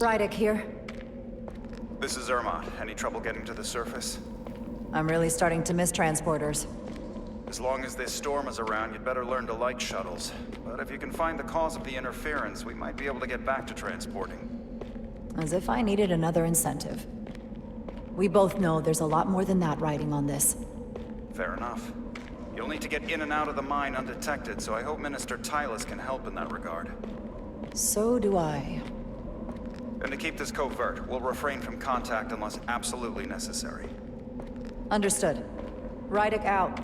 Rydek here. This is Irma. Any trouble getting to the surface? I'm really starting to miss transporters. As long as this storm is around, you'd better learn to like shuttles. But if you can find the cause of the interference, we might be able to get back to transporting. As if I needed another incentive. We both know there's a lot more than that riding on this. Fair enough. You'll need to get in and out of the mine undetected, so I hope Minister Tylus can help in that regard. So do I. And to keep this covert, we'll refrain from contact unless absolutely necessary. Understood. Rydek out.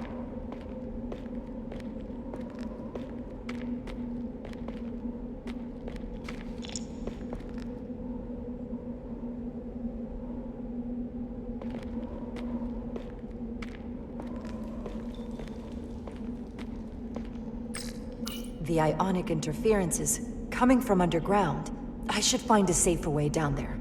The ionic interference is coming from underground. I should find a safer way down there.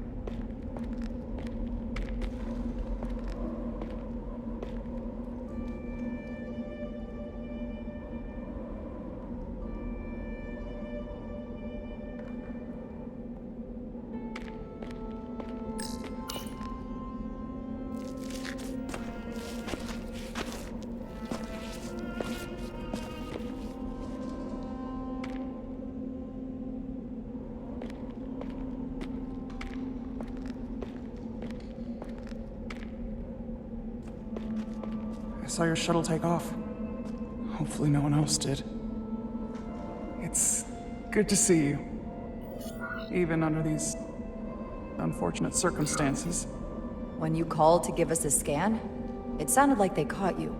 I saw your shuttle take off. Hopefully no one else did. It's good to see you. Even under these unfortunate circumstances. When you called to give us a scan, it sounded like they caught you.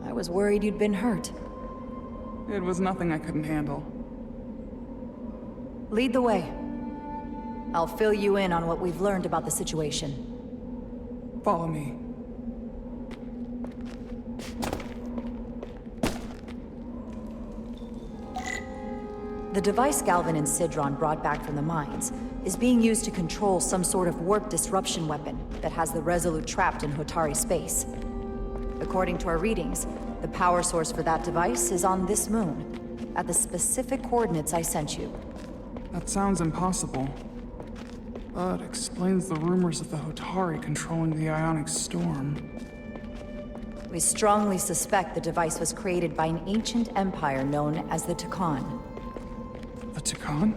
I was worried you'd been hurt. It was nothing I couldn't handle. Lead the way. I'll fill you in on what we've learned about the situation. Follow me. The device Galvin and Sidron brought back from the mines is being used to control some sort of warp disruption weapon that has the Resolute trapped in Hotari space. According to our readings, the power source for that device is on this moon, at the specific coordinates I sent you. That sounds impossible. But explains the rumors of the Hotari controlling the ionic storm. We strongly suspect the device was created by an ancient empire known as the Takan. The Takan?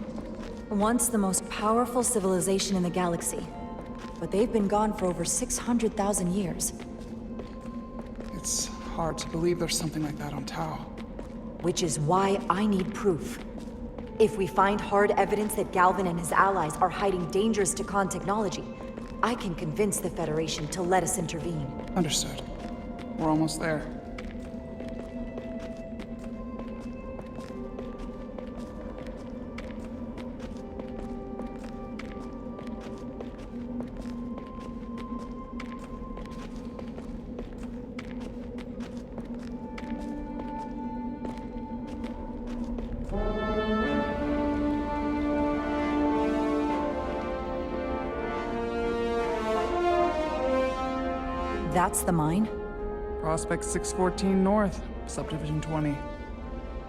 Once the most powerful civilization in the galaxy, but they've been gone for over 600,000 years. It's hard to believe there's something like that on Tau. Which is why I need proof. If we find hard evidence that Galvin and his allies are hiding dangerous Takan technology, I can convince the Federation to let us intervene. Understood. We're almost there. That's the mine? Prospect 614 North, Subdivision 20.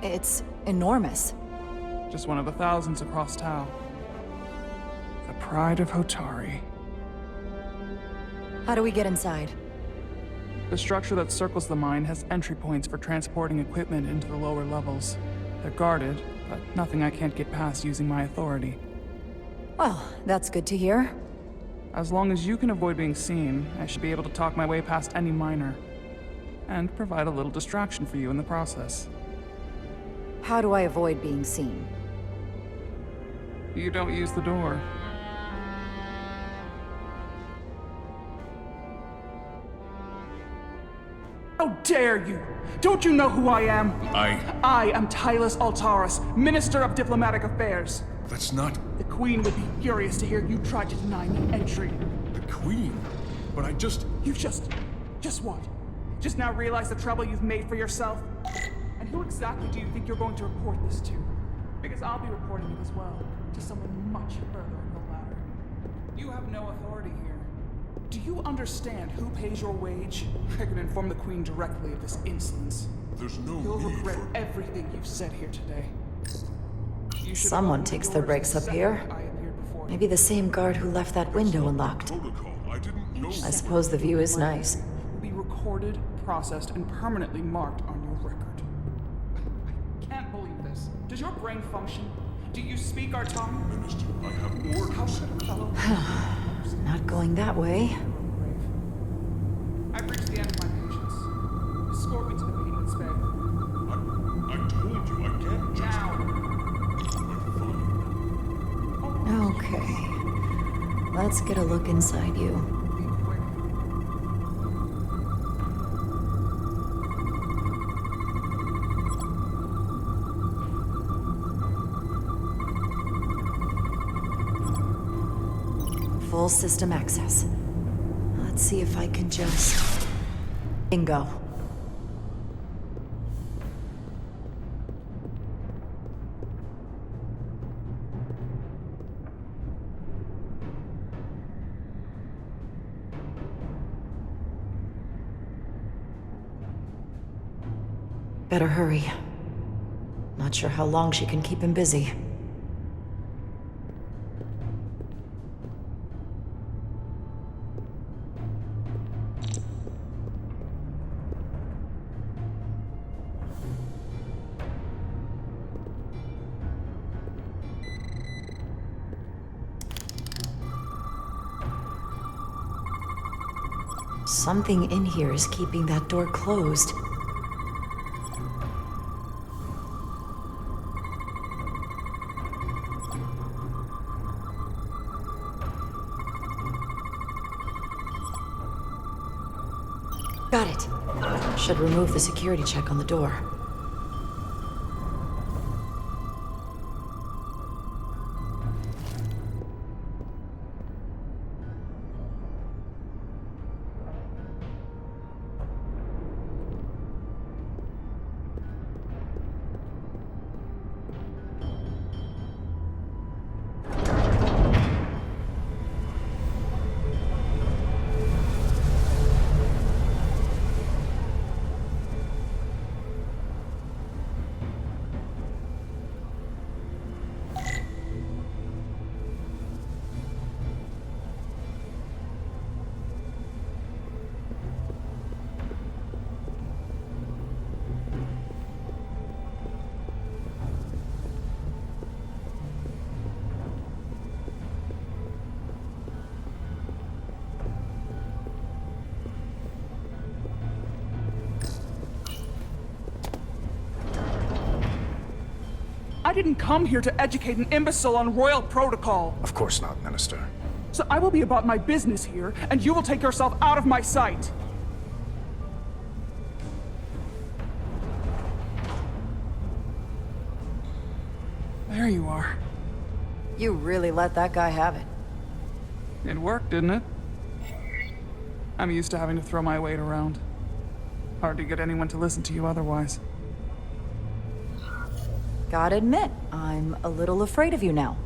It's enormous. Just one of the thousands across Tau. The pride of Hotari. How do we get inside? The structure that circles the mine has entry points for transporting equipment into the lower levels. They're guarded, but nothing I can't get past using my authority. Well, that's good to hear. As long as you can avoid being seen, I should be able to talk my way past any miner. And provide a little distraction for you in the process. How do I avoid being seen? You don't use the door. How dare you! Don't you know who I am? I am Tylus Altaris, Minister of Diplomatic Affairs. That's not... The Queen would be furious to hear you tried to deny me entry. the Queen. But I just... You just what? Just now realize the trouble you've made for yourself? And who exactly do you think you're going to report this to? Because I'll be reporting it as well, to someone much further in the ladder. You have no authority here. Do you understand who pays your wage? I can inform the Queen directly of this insolence. There's no You'll need regret for... everything you've said here today. You should Someone have takes opened their doors breaks the up second here. I appeared before Maybe the same guard who left that window unlocked. Protocol. I didn't know. I suppose the view is nice. Will be recorded, processed, and permanently marked on your record. I can't believe this. Does your brain function? Do you speak our tongue? Minister, I have orders. How should a fellow? Not going that way. I've reached the end of my patience. Escort me to the Painless Bay. I told you I can't just. Now. Okay. Let's get a look inside you. Be quick. Full system access. Let's see if I can just... Bingo. Better hurry. Not sure how long she can keep him busy. Something in here is keeping that door closed. Got it. Should remove the security check on the door. I didn't come here to educate an imbecile on royal protocol. Of course not, Minister. So I will be about my business here, and you will take yourself out of my sight. There you are. You really let that guy have it. It worked, didn't it? I'm used to having to throw my weight around. Hard to get anyone to listen to you otherwise. Gotta admit, I'm a little afraid of you now.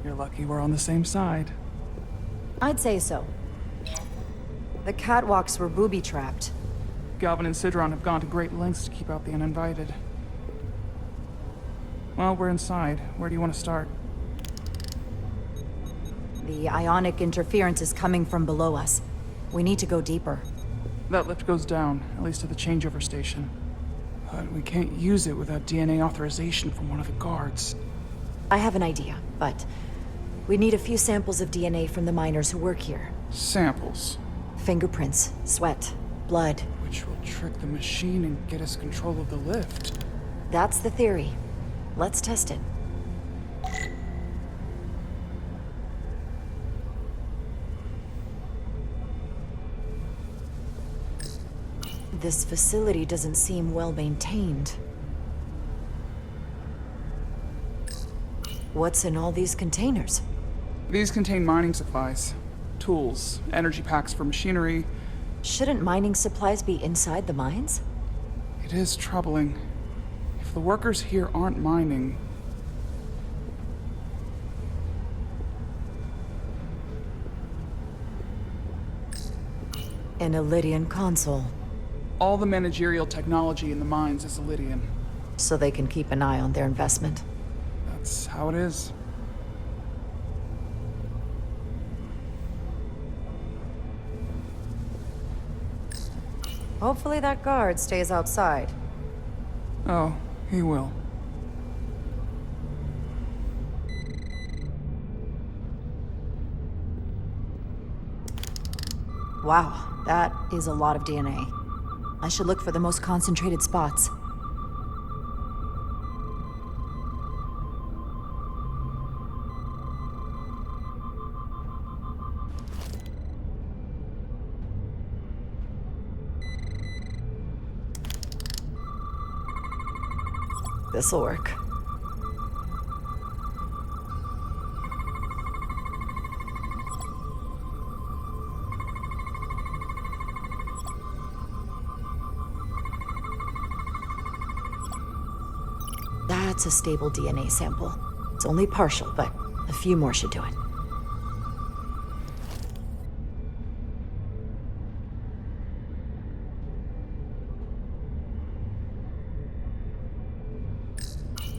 You're lucky we're on the same side. I'd say so. The catwalks were booby-trapped. Galvin and Sidron have gone to great lengths to keep out the uninvited. Well, we're inside. Where do you want to start? The ionic interference is coming from below us. We need to go deeper. That lift goes down, at least to the changeover station. But we can't use it without DNA authorization from one of the guards. I have an idea, but we need a few samples of DNA from the miners who work here. Samples. Fingerprints, sweat, blood. Which will trick the machine and get us control of the lift. That's the theory. Let's test it. This facility doesn't seem well maintained. What's in all these containers? These contain mining supplies. Tools, energy packs for machinery. Shouldn't mining supplies be inside the mines? It is troubling. If the workers here aren't mining... An Elydian console. All the managerial technology in the mines is Elydian. So they can keep an eye on their investment. That's how it is. Hopefully that guard stays outside. Oh, he will. Wow, that is a lot of DNA. I should look for the most concentrated spots. This'll work. That's a stable DNA sample. It's only partial, but a few more should do it.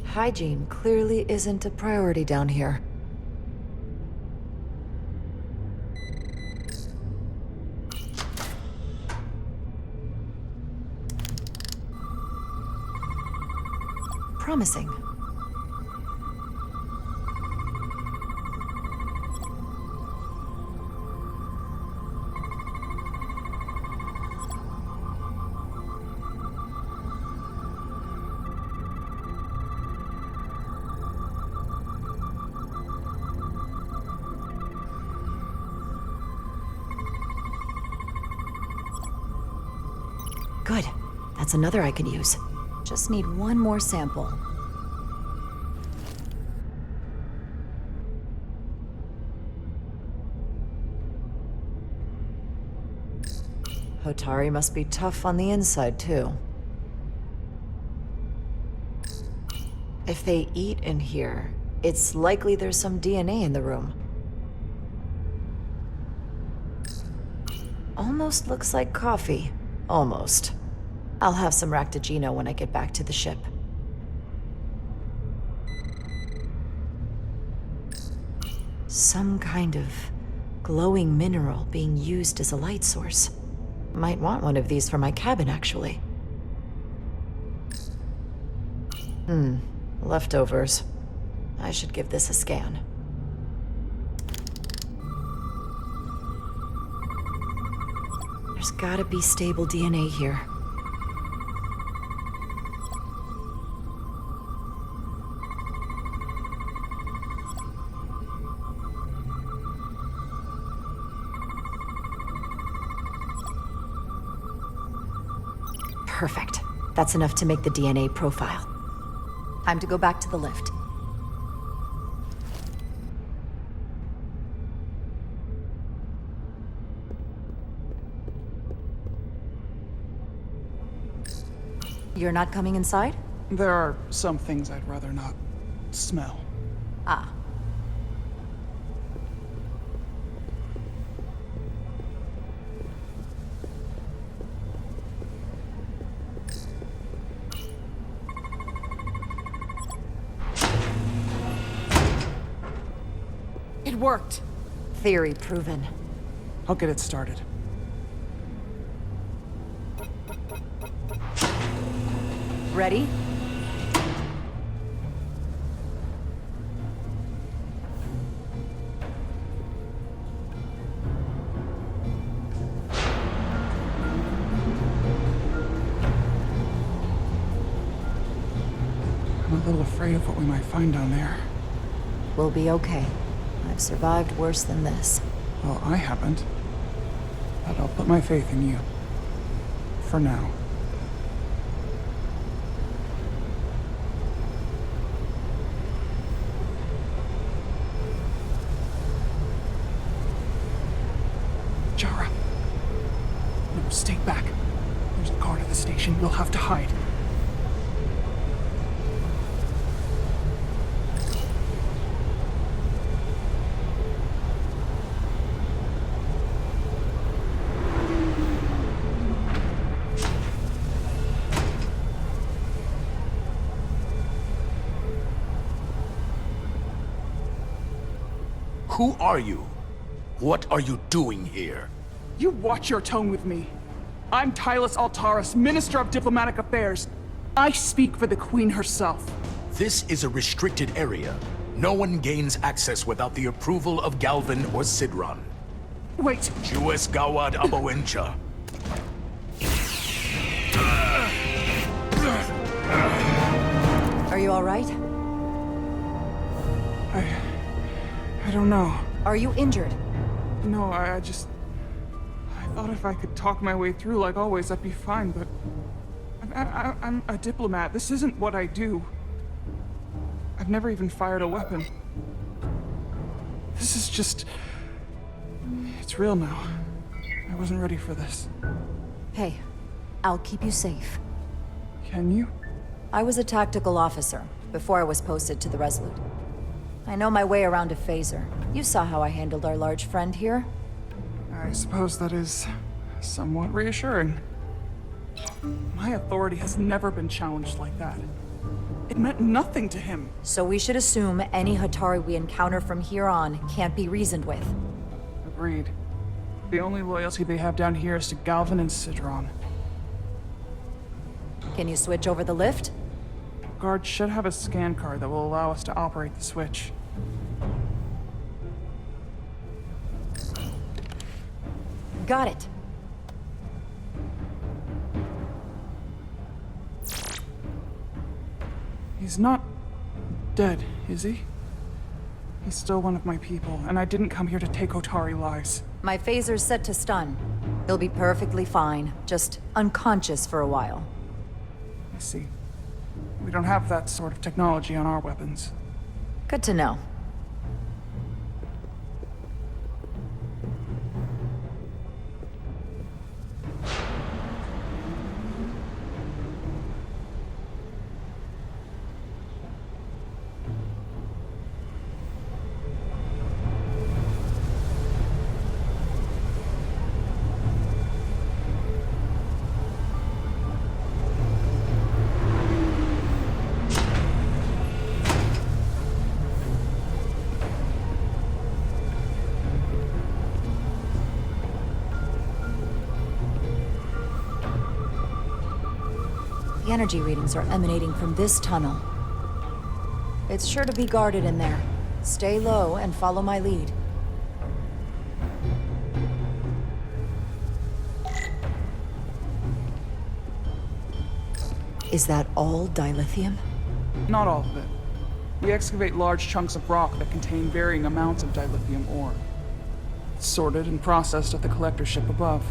Hygiene clearly isn't a priority down here. Promising. Good. That's another I can use. Just need one more sample. Hotari must be tough on the inside, too. If they eat in here, it's likely there's some DNA in the room. Almost looks like coffee. Almost. I'll have some Ractigino when I get back to the ship. Some kind of glowing mineral being used as a light source. Might want one of these for my cabin, actually. Leftovers. I should give this a scan. There's gotta be stable DNA here. Perfect. That's enough to make the DNA profile. Time to go back to the lift. You're not coming inside? There are some things I'd rather not smell. Ah. It worked! Theory proven. I'll get it started. Ready? I'm a little afraid of what we might find down there. We'll be okay. I've survived worse than this. Well, I haven't. But I'll put my faith in you. For now. Jara. No, stay back. There's a guard at the station. You'll have to hide. Who are you? What are you doing here? You watch your tone with me. I'm Tylus Altaris, Minister of Diplomatic Affairs. I speak for the Queen herself. This is a restricted area. No one gains access without the approval of Galvin or Sidron. Wait, Jues Gawad Abawencha. Are you all right? I don't know. Are you injured? No, I thought if I could talk my way through like always, I'd be fine, but... I'm a diplomat. This isn't what I do. I've never even fired a weapon. This is just... It's real now. I wasn't ready for this. Hey, I'll keep you safe. Can you? I was a tactical officer before I was posted to the Resolute. I know my way around a phaser. You saw how I handled our large friend here. I suppose that is somewhat reassuring. My authority has never been challenged like that. It meant nothing to him. So we should assume any Hatari we encounter from here on can't be reasoned with. Agreed. The only loyalty they have down here is to Galvin and Sidron. Can you switch over the lift? Guard should have a scan card that will allow us to operate the switch. Got it. He's not dead, is he? He's still one of my people, and I didn't come here to take Otari lives. My phaser's set to stun. He'll be perfectly fine, just unconscious for a while. I see. We don't have that sort of technology on our weapons. Good to know. The energy readings are emanating from this tunnel. It's sure to be guarded in there. Stay low and follow my lead. Is that all dilithium? Not all of it. We excavate large chunks of rock that contain varying amounts of dilithium ore. It's sorted and processed at the collector ship above.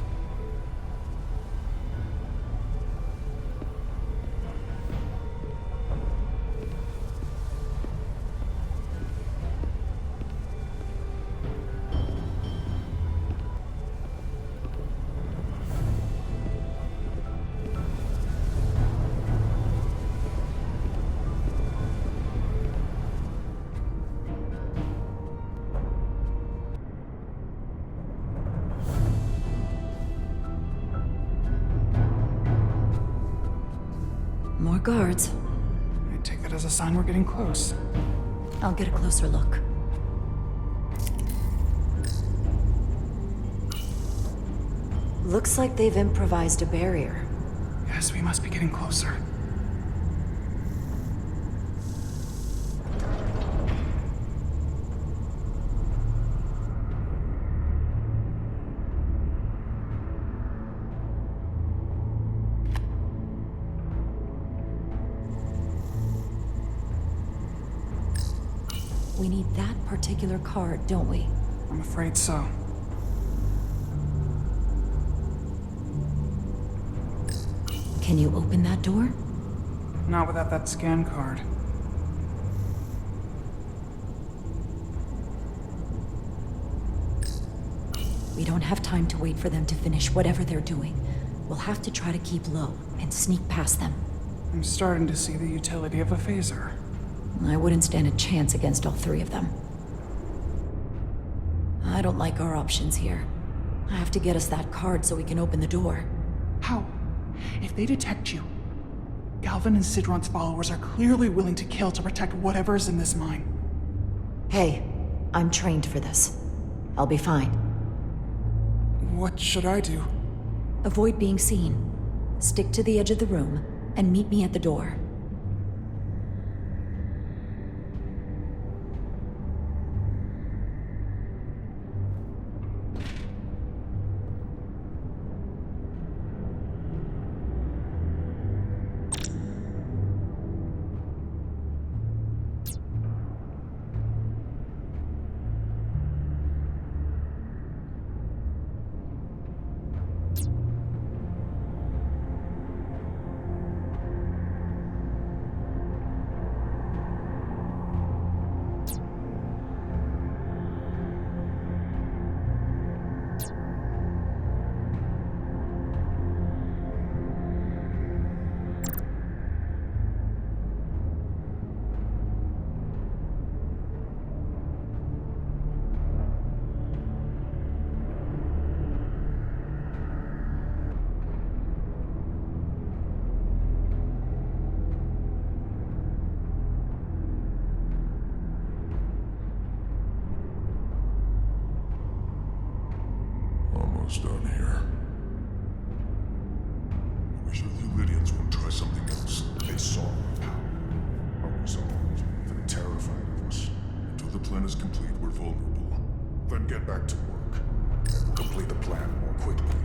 More guards. I take that as a sign we're getting close. I'll get a closer look. Looks like they've improvised a barrier. Yes, we must be getting closer. We need that particular card, don't we? I'm afraid so. Can you open that door? Not without that scan card. We don't have time to wait for them to finish whatever they're doing. We'll have to try to keep low and sneak past them. I'm starting to see the utility of a phaser. I wouldn't stand a chance against all three of them. I don't like our options here. I have to get us that card so we can open the door. How? If they detect you, Galvin and Sidron's followers are clearly willing to kill to protect whatever's in this mine. Hey, I'm trained for this. I'll be fine. What should I do? Avoid being seen. Stick to the edge of the room, and meet me at the door. Almost done here. I wish the Lydians wouldn't try something else. They saw our power, our resolve. They're terrified of us. Until the plan is complete, we're vulnerable. Then get back to work, and we'll complete the plan more quickly.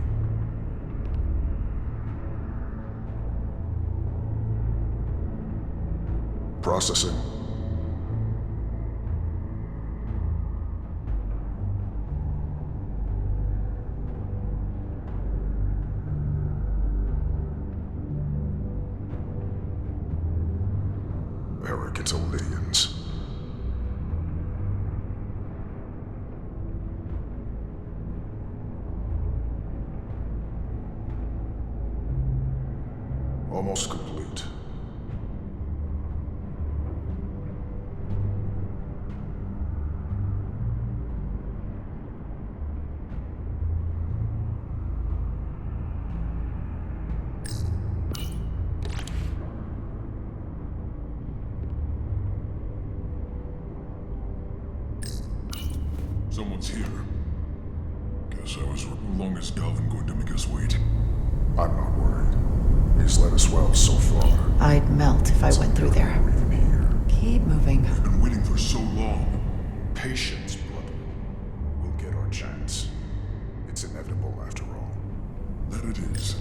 Processing. Eric, it's Lydians. Almost complete. Someone's here. Guess I was wrong. How long is Galvin going to make us wait? I'm not worried. He's let us well so far. I'd melt if I went through there. We're even here. Keep moving. We've been waiting for so long. Patience, brother. We'll get our chance. It's inevitable after all. That it is.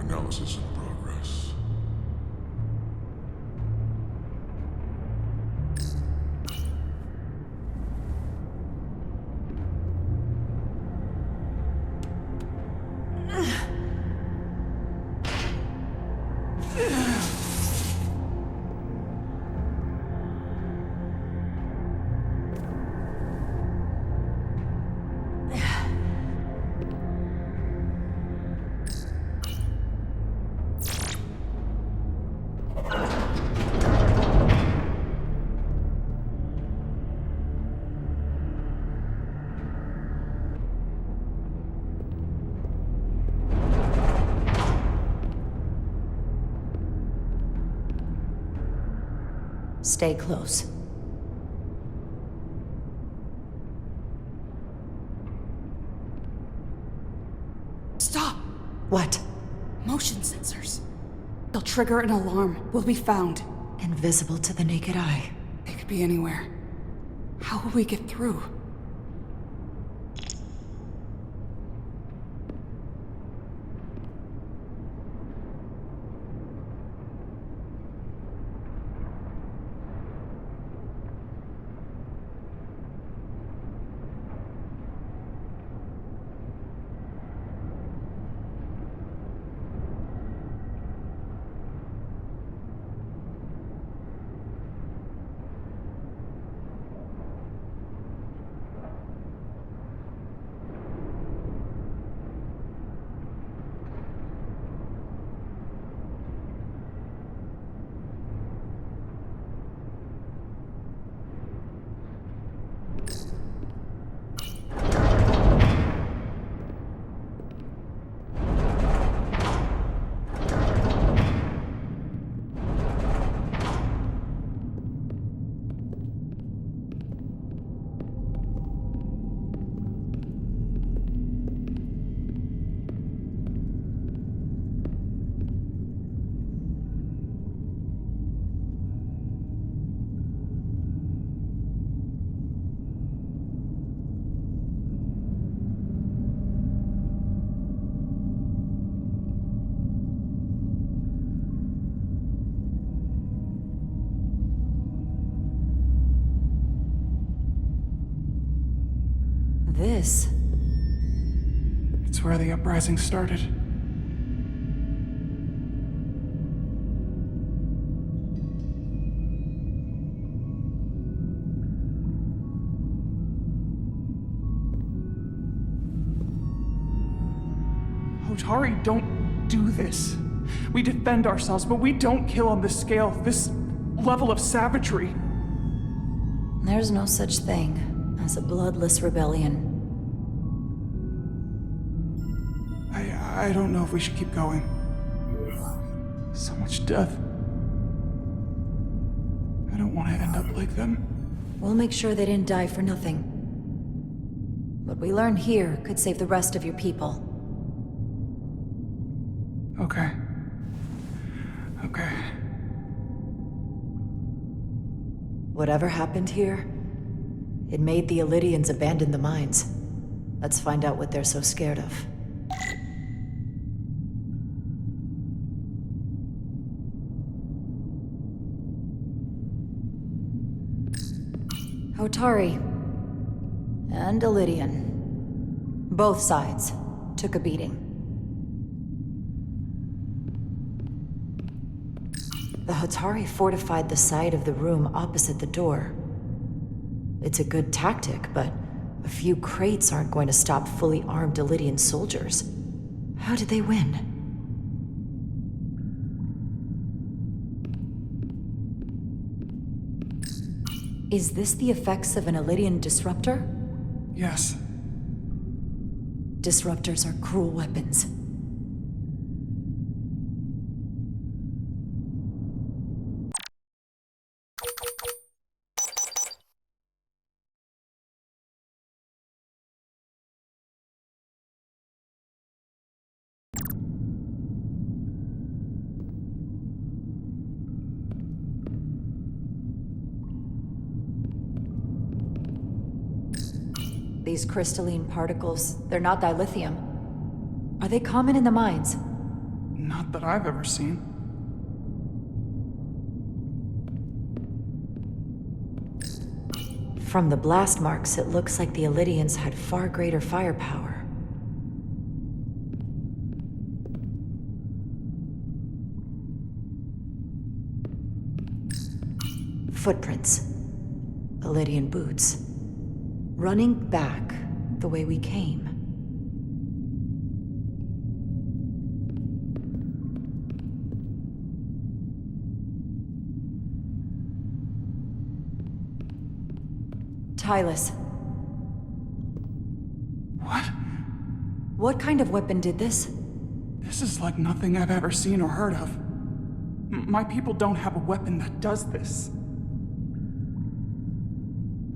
Analysis in progress. Stay close. Stop! What? Motion sensors. They'll trigger an alarm. We'll be found. Invisible to the naked eye. They could be anywhere. How will we get through? This? It's where the uprising started. Hotari don't do this. We defend ourselves, but we don't kill on this scale, this level of savagery. There's no such thing as a bloodless rebellion. I don't know if we should keep going. So much death. I don't want to end up like them. We'll make sure they didn't die for nothing. What we learn here could save the rest of your people. Okay. Okay. Whatever happened here, it made the Elydians abandon the mines. Let's find out what they're so scared of. Hotari and Elydian. Both sides took a beating. The Hotari fortified the side of the room opposite the door. It's a good tactic, but a few crates aren't going to stop fully armed Elydian soldiers. How did they win? Is this the effects of an Elydian disruptor? Yes. Disruptors are cruel weapons. These crystalline particles, they're not dilithium. Are they common in the mines? Not that I've ever seen. From the blast marks, it looks like the Elydians had far greater firepower. Footprints. Elydian boots. Running back the way we came. Tylus. What? What kind of weapon did this? This is like nothing I've ever seen or heard of. My people don't have a weapon that does this.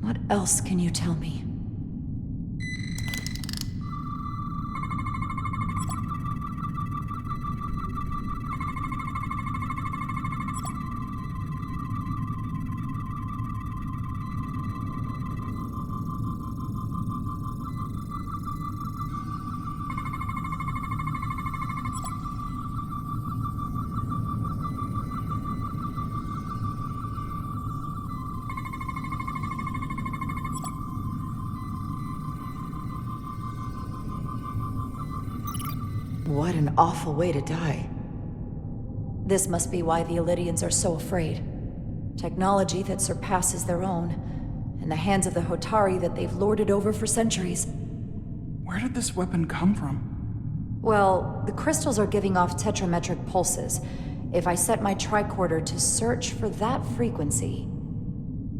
What else can you tell me? What an awful way to die. This must be why the Elydians are so afraid. Technology that surpasses their own, in the hands of the Hotari that they've lorded over for centuries. Where did this weapon come from? Well, the crystals are giving off tetrametric pulses. If I set my tricorder to search for that frequency,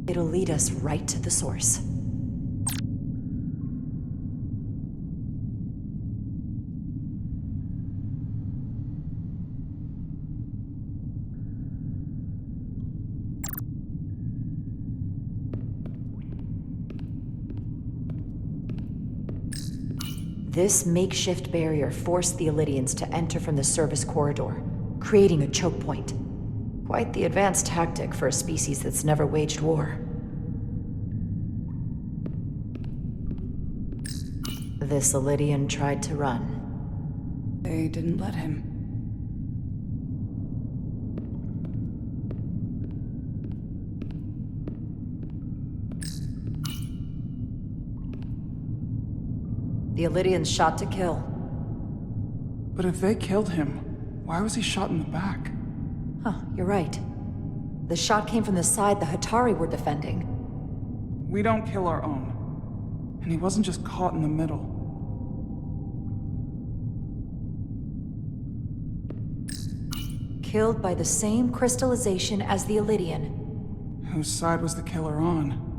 it'll lead us right to the source. This makeshift barrier forced the Elydians to enter from the service corridor, creating a choke point. Quite the advanced tactic for a species that's never waged war. This Elydian tried to run. They didn't let him. The Illyrians shot to kill. But if they killed him, why was he shot in the back? Huh, you're right. The shot came from the side the Hatari were defending. We don't kill our own. And he wasn't just caught in the middle. Killed by the same crystallization as the Illyrian. Whose side was the killer on?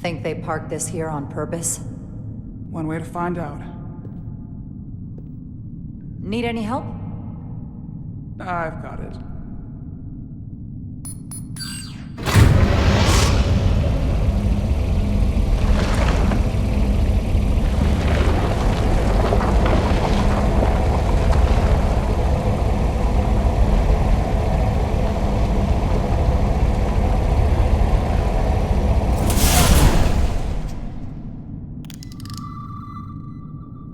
Think they parked this here on purpose? One way to find out. Need any help? I've got it.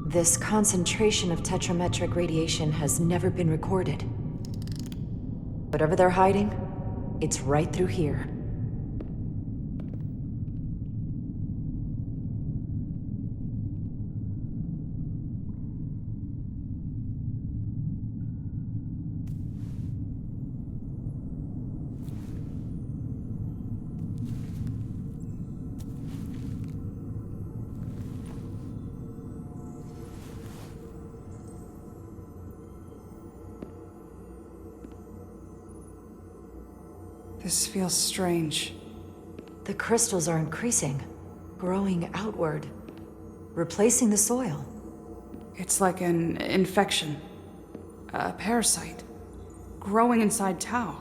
This concentration of tetrametric radiation has never been recorded. Whatever they're hiding, it's right through here. This feels strange. The crystals are increasing, growing outward, replacing the soil. It's like an infection. A parasite. Growing inside Tau.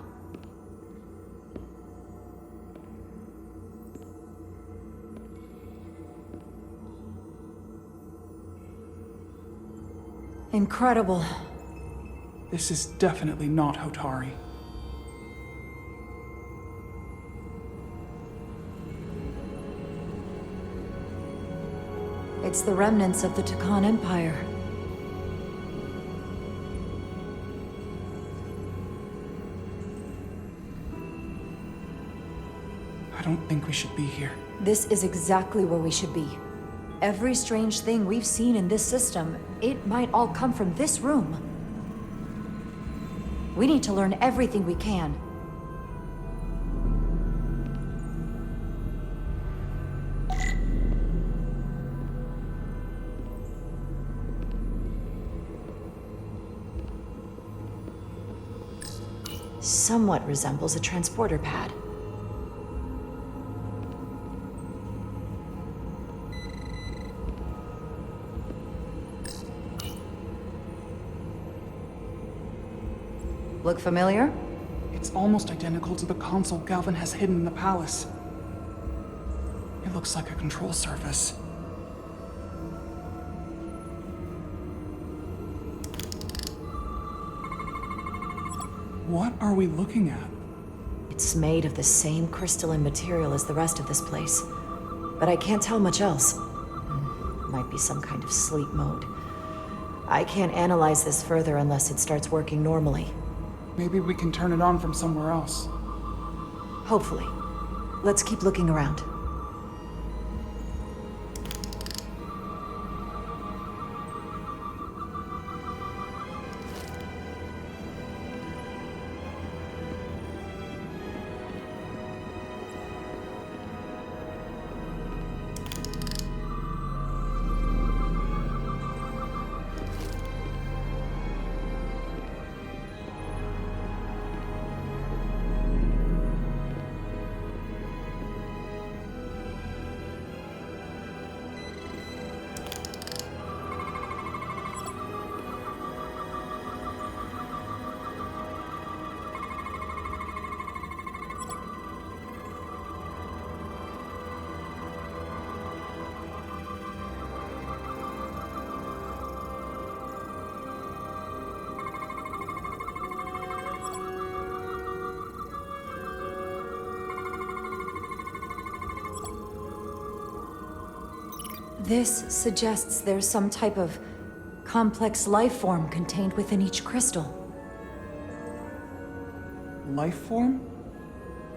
Incredible. This is definitely not Hotari. It's the remnants of the Tucan Empire. I don't think we should be here. This is exactly where we should be. Every strange thing we've seen in this system, it might all come from this room. We need to learn everything we can. Somewhat resembles a transporter pad. Look familiar? It's almost identical to the console Galvin has hidden in the palace. It looks like a control surface. What are we looking at? It's made of the same crystalline material as the rest of this place, but I can't tell much else. Might be some kind of sleep mode. I can't analyze this further unless it starts working normally. Maybe we can turn it on from somewhere else. Hopefully. Let's keep looking around. This suggests there's some type of complex life form contained within each crystal. Life form?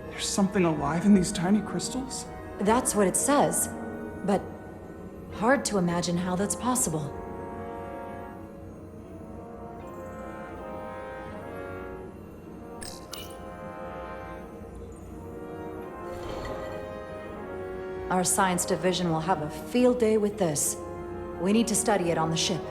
There's something alive in these tiny crystals? That's what it says, but hard to imagine how that's possible. Our science division will have a field day with this. We need to study it on the ship.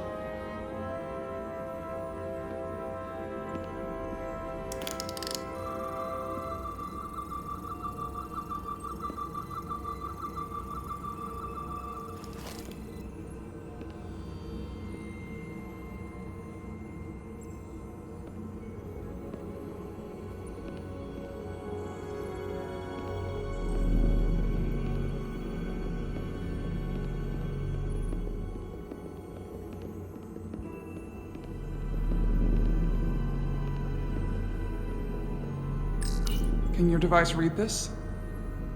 Can your device read this?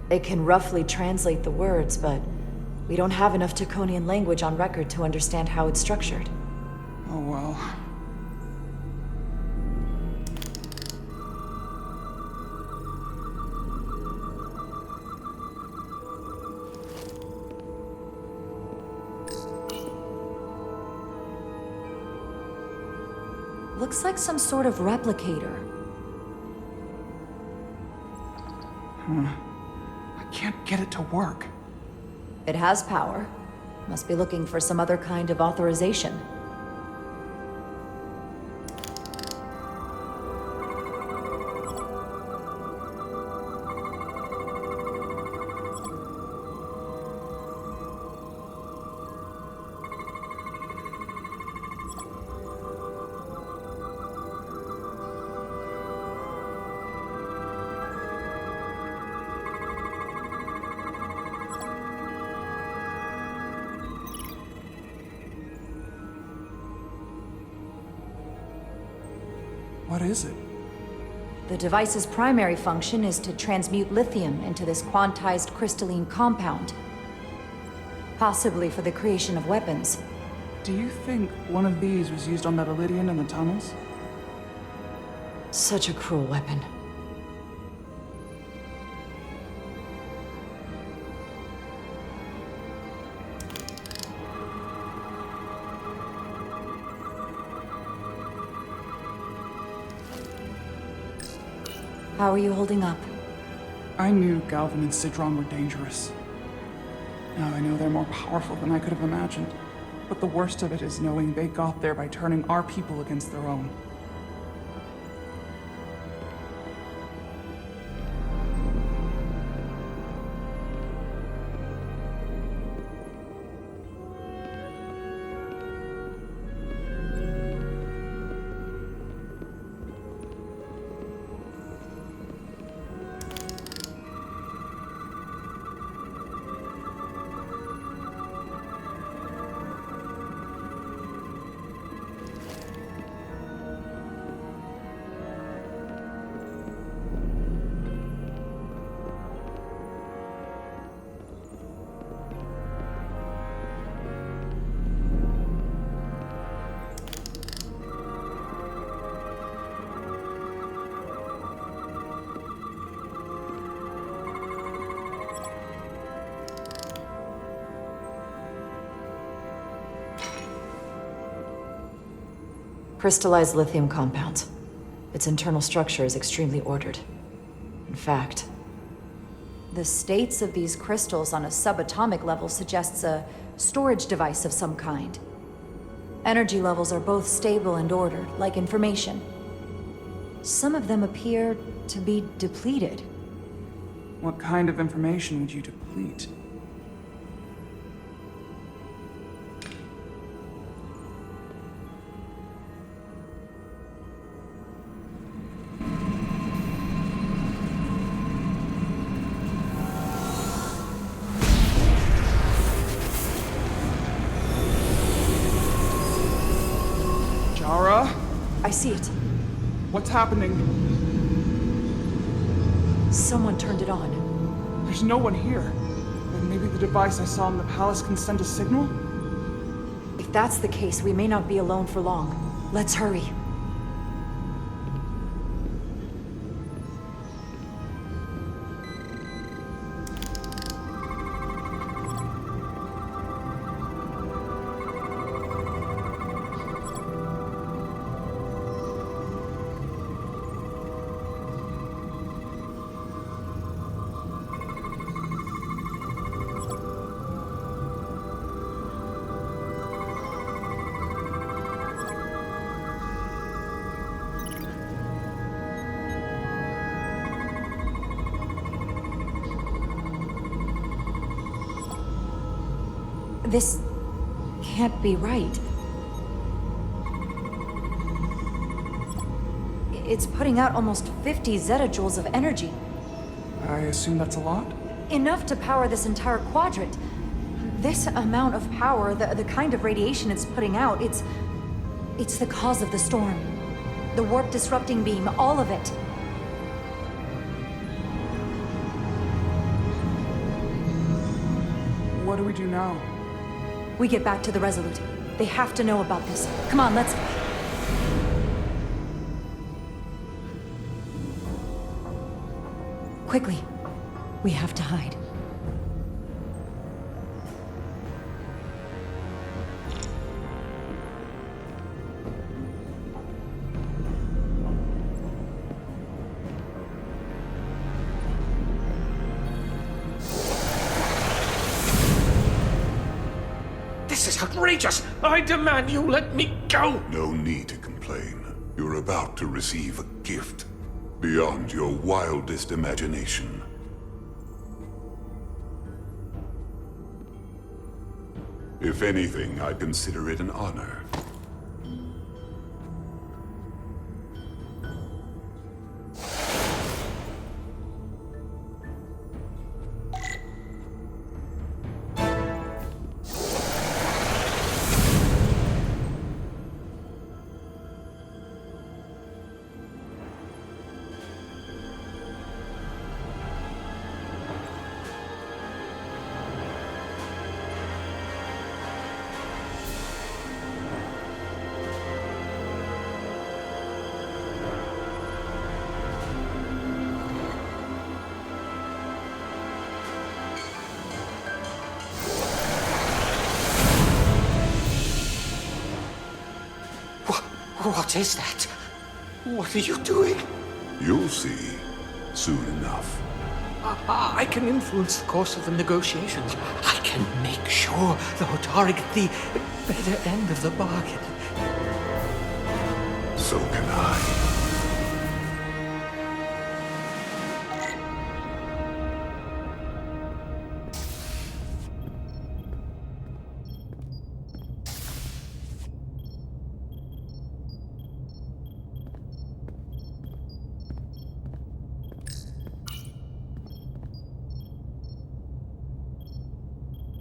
It can roughly translate the words, but we don't have enough Taconian language on record to understand how it's structured. Oh well. Looks like some sort of replicator. I can't get it to work. It has power. Must be looking for some other kind of authorization. What is it? The device's primary function is to transmute lithium into this quantized crystalline compound. Possibly for the creation of weapons. Do you think one of these was used on that Elydian in the tunnels? Such a cruel weapon. How are you holding up? I knew Galvin and Sidron were dangerous. Now I know they're more powerful than I could have imagined. But the worst of it is knowing they got there by turning our people against their own. Crystallized lithium compound. Its internal structure is extremely ordered. In fact, the states of these crystals on a subatomic level suggests a storage device of some kind. Energy levels are both stable and ordered, like information. Some of them appear to be depleted. What kind of information would you deplete? Jara? I see it. What's happening? Someone turned it on. There's no one here. Then Maybe the device I saw in the palace can send a signal? If that's the case, we may not be alone for long. Let's hurry. This can't be right. It's putting out almost 50 zettajoules of energy. I assume that's a lot? Enough to power this entire quadrant. This amount of power, the kind of radiation it's putting out, it's the cause of the storm. The warp disrupting beam, all of it. What do we do now? We get back to the Resolute. They have to know about this. Come on, let's... Quickly. We have to hide. This is outrageous! I demand you let me go! No need to complain. You're about to receive a gift beyond your wildest imagination. If anything, I'd consider it an honor. What is that? What are you doing? You'll see soon enough. I can influence the course of the negotiations. I can make sure the Hotari get the better end of the bargain. So can I.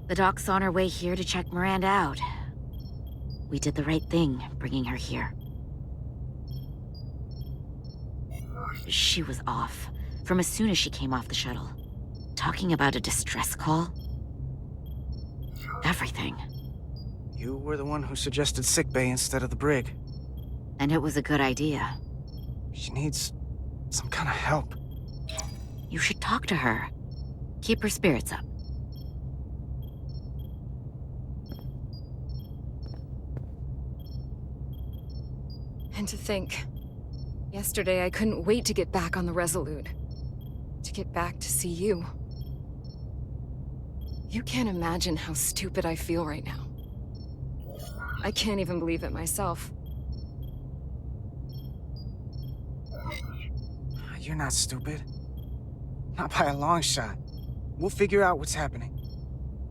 The doc's on her way here to check Miranda out. We did the right thing, bringing her here. She was off, from as soon as she came off the shuttle. Talking about a distress call. Everything. You were the one who suggested sickbay instead of the brig. And it was a good idea. She needs some kind of help. You should talk to her. Keep her spirits up. And to think, yesterday I couldn't wait to get back on the Resolute. To get back to see you. You can't imagine how stupid I feel right now. I can't even believe it myself. You're not stupid. Not by a long shot. We'll figure out what's happening.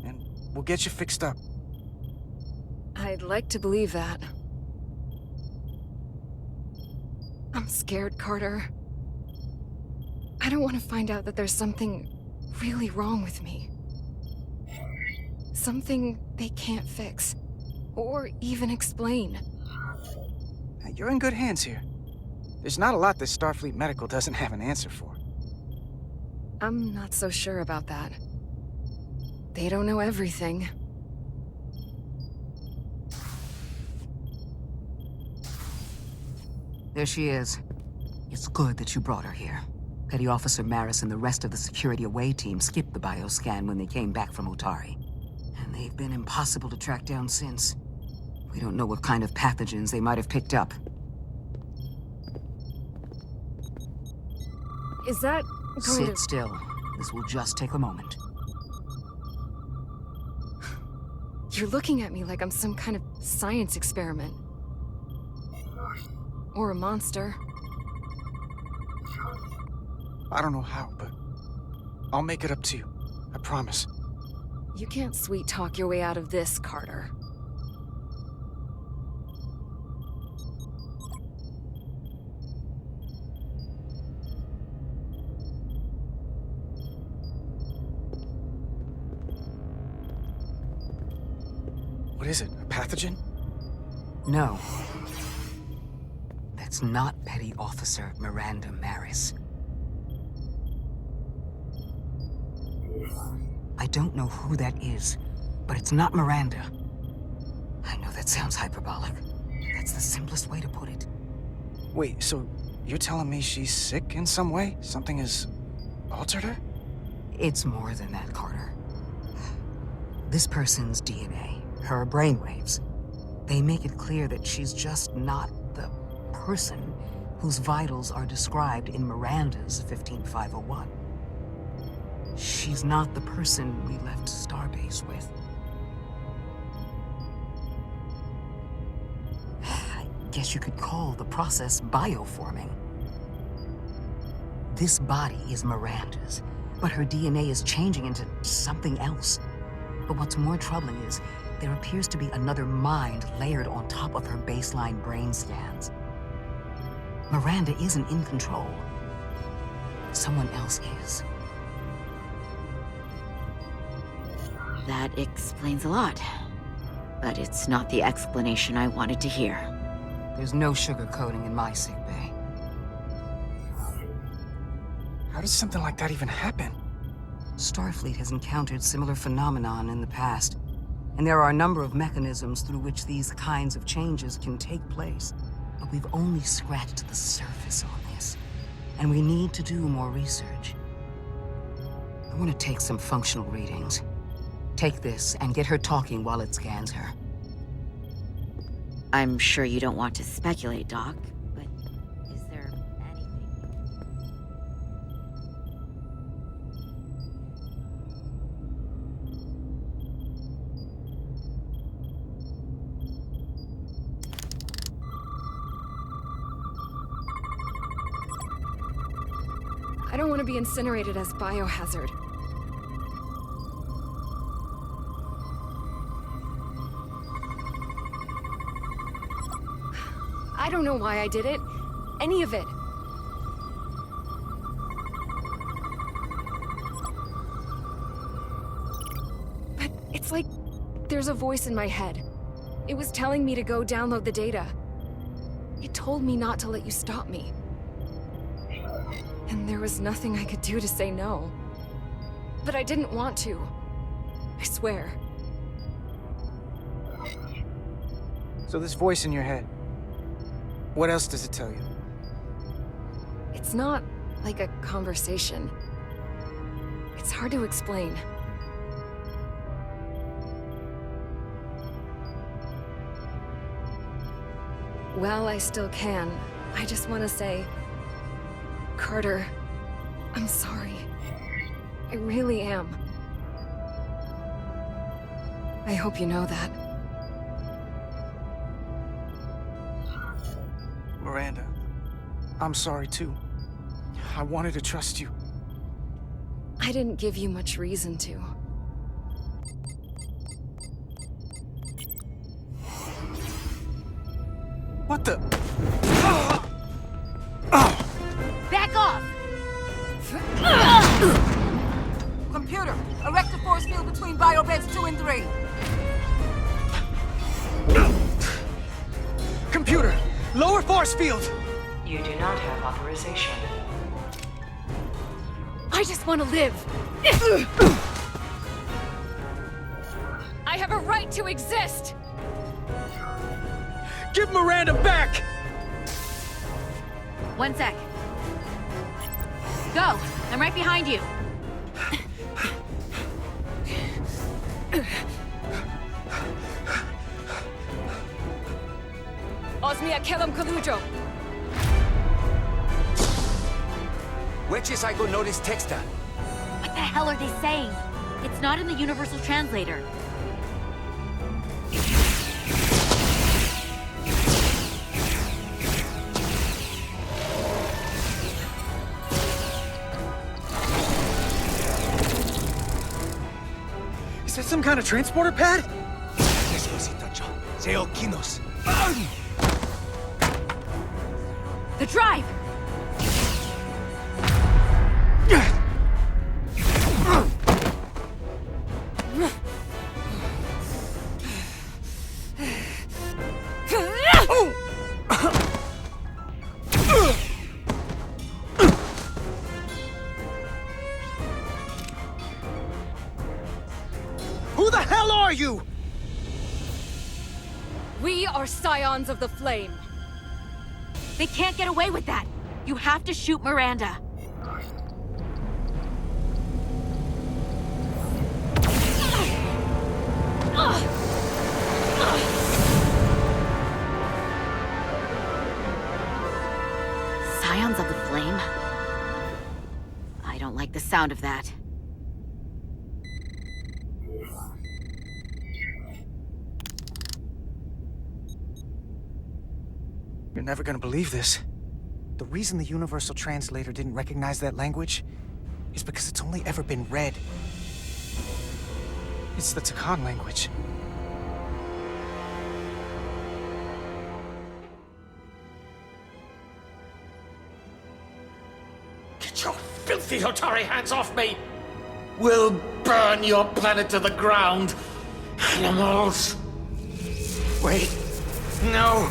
And we'll get you fixed up. I'd like to believe that. I'm scared, Carter. I don't want to find out that there's something really wrong with me. Something they can't fix. Or even explain. You're in good hands here. There's not a lot that Starfleet Medical doesn't have an answer for. I'm not so sure about that. They don't know everything. There she is. It's good that you brought her here. Petty Officer Maris and the rest of the security away team skipped the bioscan when they came back from Otari. And they've been impossible to track down since. We don't know what kind of pathogens they might have picked up. Is that going Sit still. This will just take a moment. You're looking at me like I'm some kind of science experiment. Or a monster. I don't know how, but I'll make it up to you. I promise. You can't sweet-talk your way out of this, Carter. What is it? A pathogen? No. That's not Petty Officer Miranda Maris. I don't know who that is, but it's not Miranda. I know that sounds hyperbolic. That's the simplest way to put it. Wait, so you're telling me she's sick in some way? Something has altered her? It's more than that, Carter. This person's DNA, her brainwaves, they make it clear that she's just not the person whose vitals are described in Miranda's 15501. She's not the person we left Starbase with. I guess you could call the process bioforming. This body is Miranda's, but her DNA is changing into something else. But what's more troubling is there appears to be another mind layered on top of her baseline brain scans. Miranda isn't in control. Someone else is. That explains a lot. But it's not the explanation I wanted to hear. There's no sugarcoating in my sickbay. How does something like that even happen? Starfleet has encountered similar phenomenon in the past, and there are a number of mechanisms through which these kinds of changes can take place. But we've only scratched the surface on this, and we need to do more research. I want to take some functional readings. Take this and get her talking while it scans her. I'm sure you don't want to speculate, Doc, but is there anything... I don't want to be incinerated as biohazard. I don't know why I did it. Any of it. But it's like there's a voice in my head. It was telling me to go download the data. It told me not to let you stop me. And there was nothing I could do to say no. But I didn't want to. I swear. So this voice in your head, what else does it tell you? It's not like a conversation. It's hard to explain. While I still can, I just want to say, Carter, I'm sorry. I really am. I hope you know that. Miranda, I'm sorry too. I wanted to trust you. I didn't give you much reason to. What the? Back off! Computer, erect a force field between biobeds 2 and 3. Computer, lower force field! You do not have authorization. I just want to live. I have a right to exist! Give Miranda back! 1 sec. Go! I'm right behind you. Osmia Kelam Kalujo! Which I go notice texta. What the hell are they saying? It's not in the Universal Translator. Is that some kind of transporter pad? The drive! Who the hell are you? We are Scions of the Flame. They can't get away with that. You have to shoot Miranda. Scions of the Flame? I don't like the sound of that. You're never gonna believe this. The reason the Universal Translator didn't recognize that language is because it's only ever been read. It's the Takan language. Get your filthy Hotari hands off me! We'll burn your planet to the ground! Animals! Wait. No!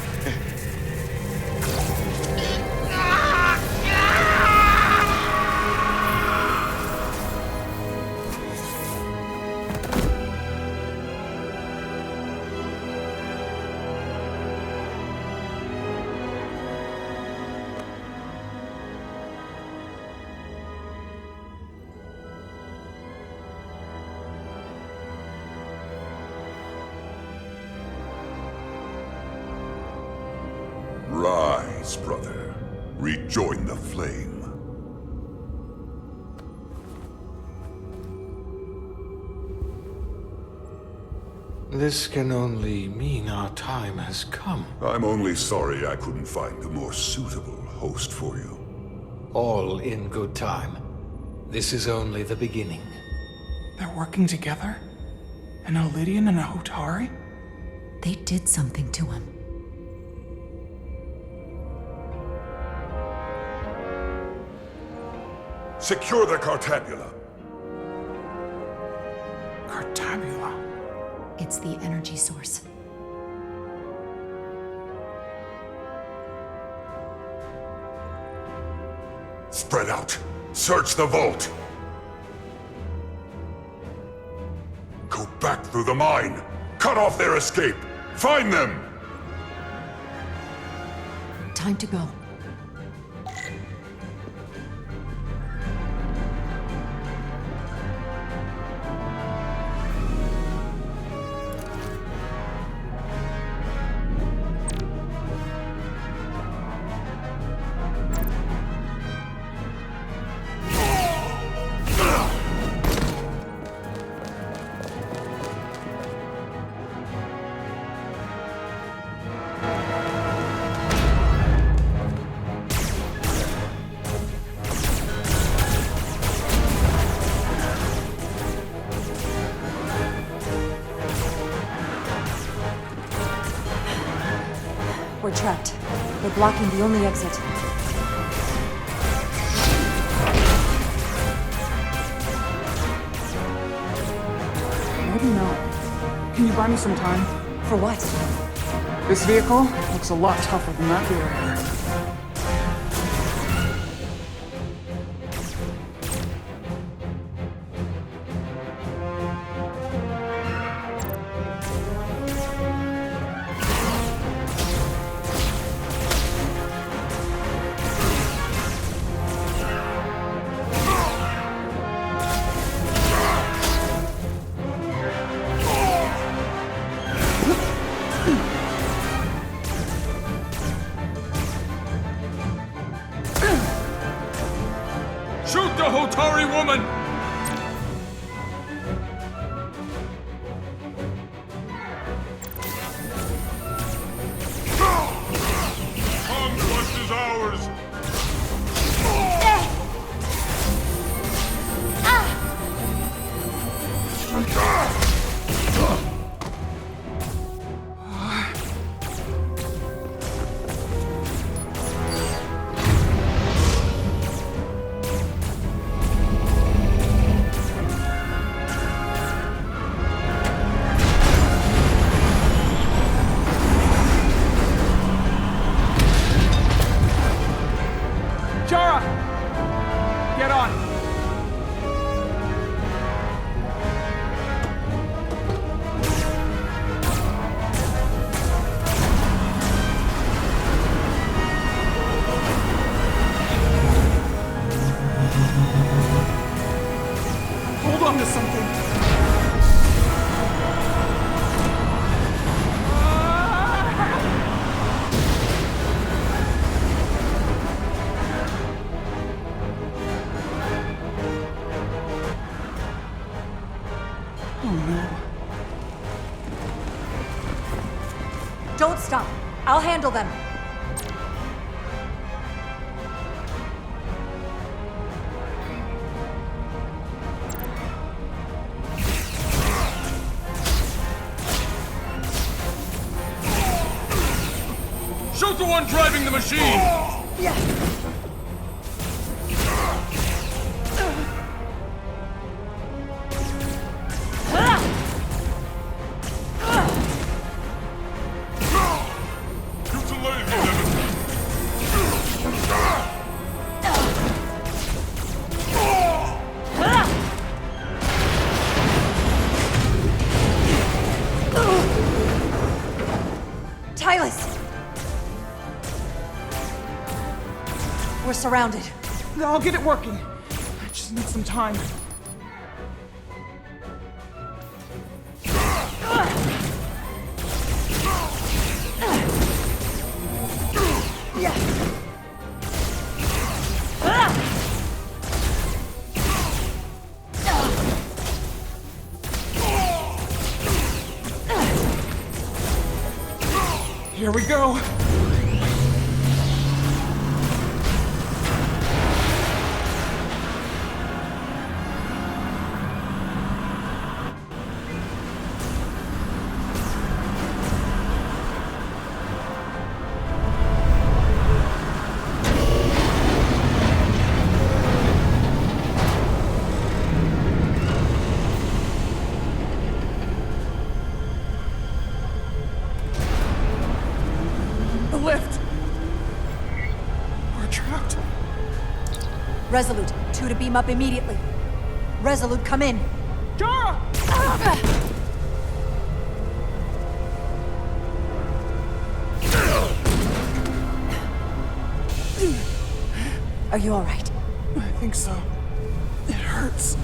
Rise, brother. Rejoin the flame. This can only mean our time has come. I'm only sorry I couldn't find a more suitable host for you. All in good time. This is only the beginning. They're working together? An Elidian and a Hotari? They did something to him. Secure the Cartabula. Cartabula? It's the energy source. Spread out. Search the vault. Go back through the mine. Cut off their escape. Find them! Time to go. We're trapped. They're blocking the only exit. Maybe not. Can you buy me some time? For what? This vehicle looks a lot tougher than that barrier. woman! Conquest is ours! Jara! Get on! Hold on to something. Don't stop. I'll handle them. Shoot the one driving the machine! Yeah. We're surrounded. I'll get it working. I just need some time. Here we go. Lift! We're trapped. Resolute, 2 to beam up immediately. Resolute, come in. Jara! Are you all right? I think so. It hurts.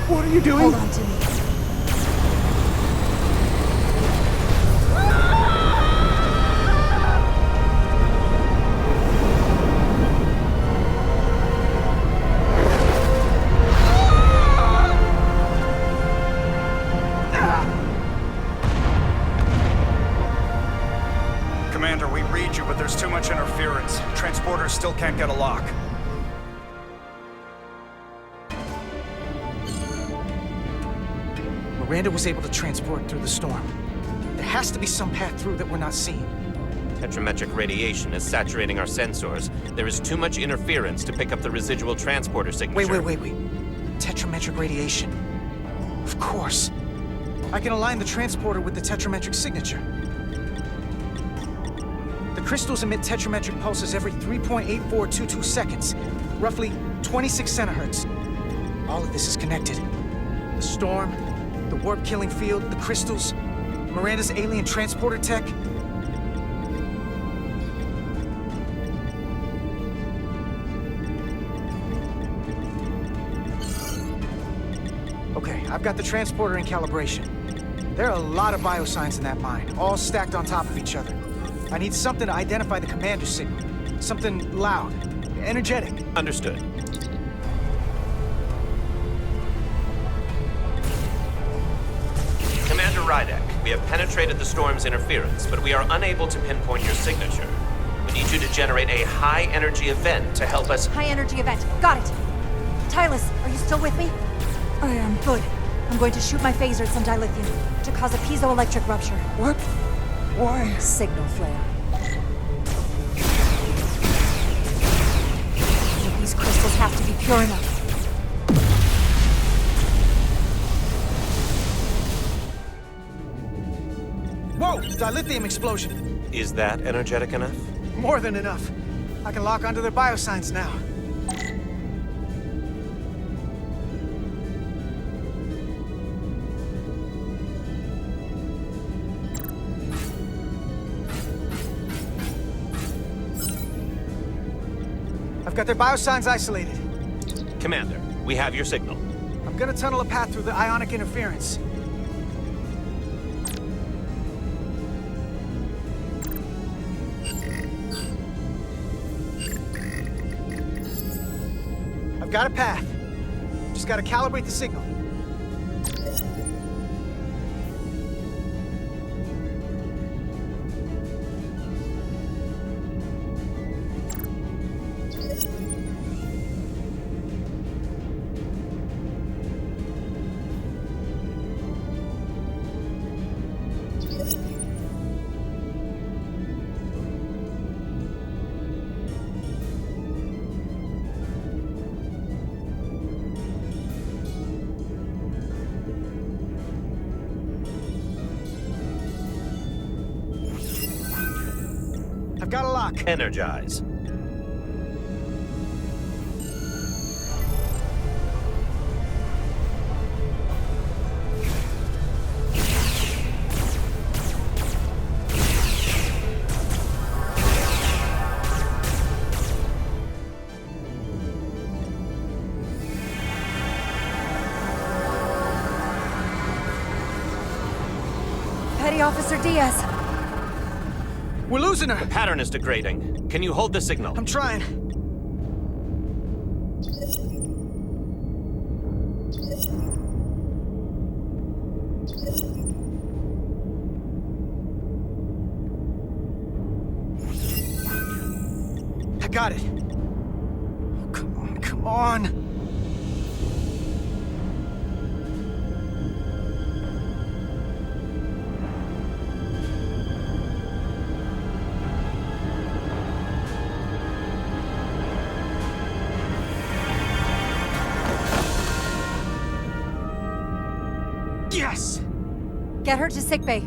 What are you doing? Hold on to me. Commander, we read you, but there's too much interference. Transporters still can't get a lock. Miranda was able to transport through the storm. There has to be some path through that we're not seeing. Tetrametric radiation is saturating our sensors. There is too much interference to pick up the residual transporter signature. Wait. Tetrametric radiation. Of course. I can align the transporter with the tetrametric signature. The crystals emit tetrametric pulses every 3.8422 seconds, roughly 26 centihertz. All of this is connected. The storm, The warp-killing field, the crystals, Miranda's alien transporter tech. Okay, I've got the transporter in calibration. There are a lot of biosigns in that mine, all stacked on top of each other. I need something to identify the commander signal. Something loud, energetic. Understood. Commander Rydek, we have penetrated the storm's interference, but we are unable to pinpoint your signature. We need you to generate a high-energy event to help us... High-energy event. Got it. Tylus, are you still with me? I am. Good. I'm going to shoot my phaser at some dilithium to cause a piezoelectric rupture. What? Why? Signal flare. These crystals have to be pure enough. Whoa! Dilithium explosion! Is that energetic enough? More than enough. I can lock onto their biosigns now. I've got their biosigns isolated. Commander, we have your signal. I'm gonna tunnel a path through the ionic interference. I've got a path. Just gotta calibrate the signal. I've got a lock. Energize. Petty Officer Diaz. We're losing her! The pattern is degrading. Can you hold the signal? I'm trying. I got it. Oh, come on, come on! Yes! Get her to sickbay.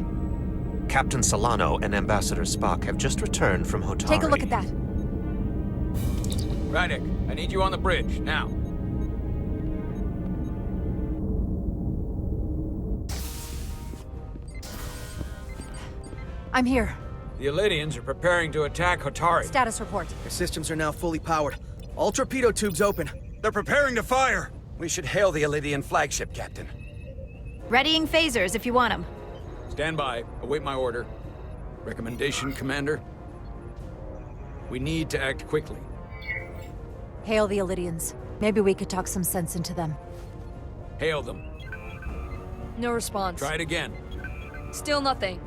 Captain Solano and Ambassador Spock have just returned from Hotari. Take a look at that. Rydek, I need you on the bridge, now. I'm here. The Elydians are preparing to attack Hotari. Status report. Their systems are now fully powered. All torpedo tubes open. They're preparing to fire! We should hail the Elydian flagship, Captain. Readying phasers if you want them. Stand by. Await my order. Recommendation, Commander? We need to act quickly. Hail the Elydians. Maybe we could talk some sense into them. Hail them. No response. Try it again. Still nothing.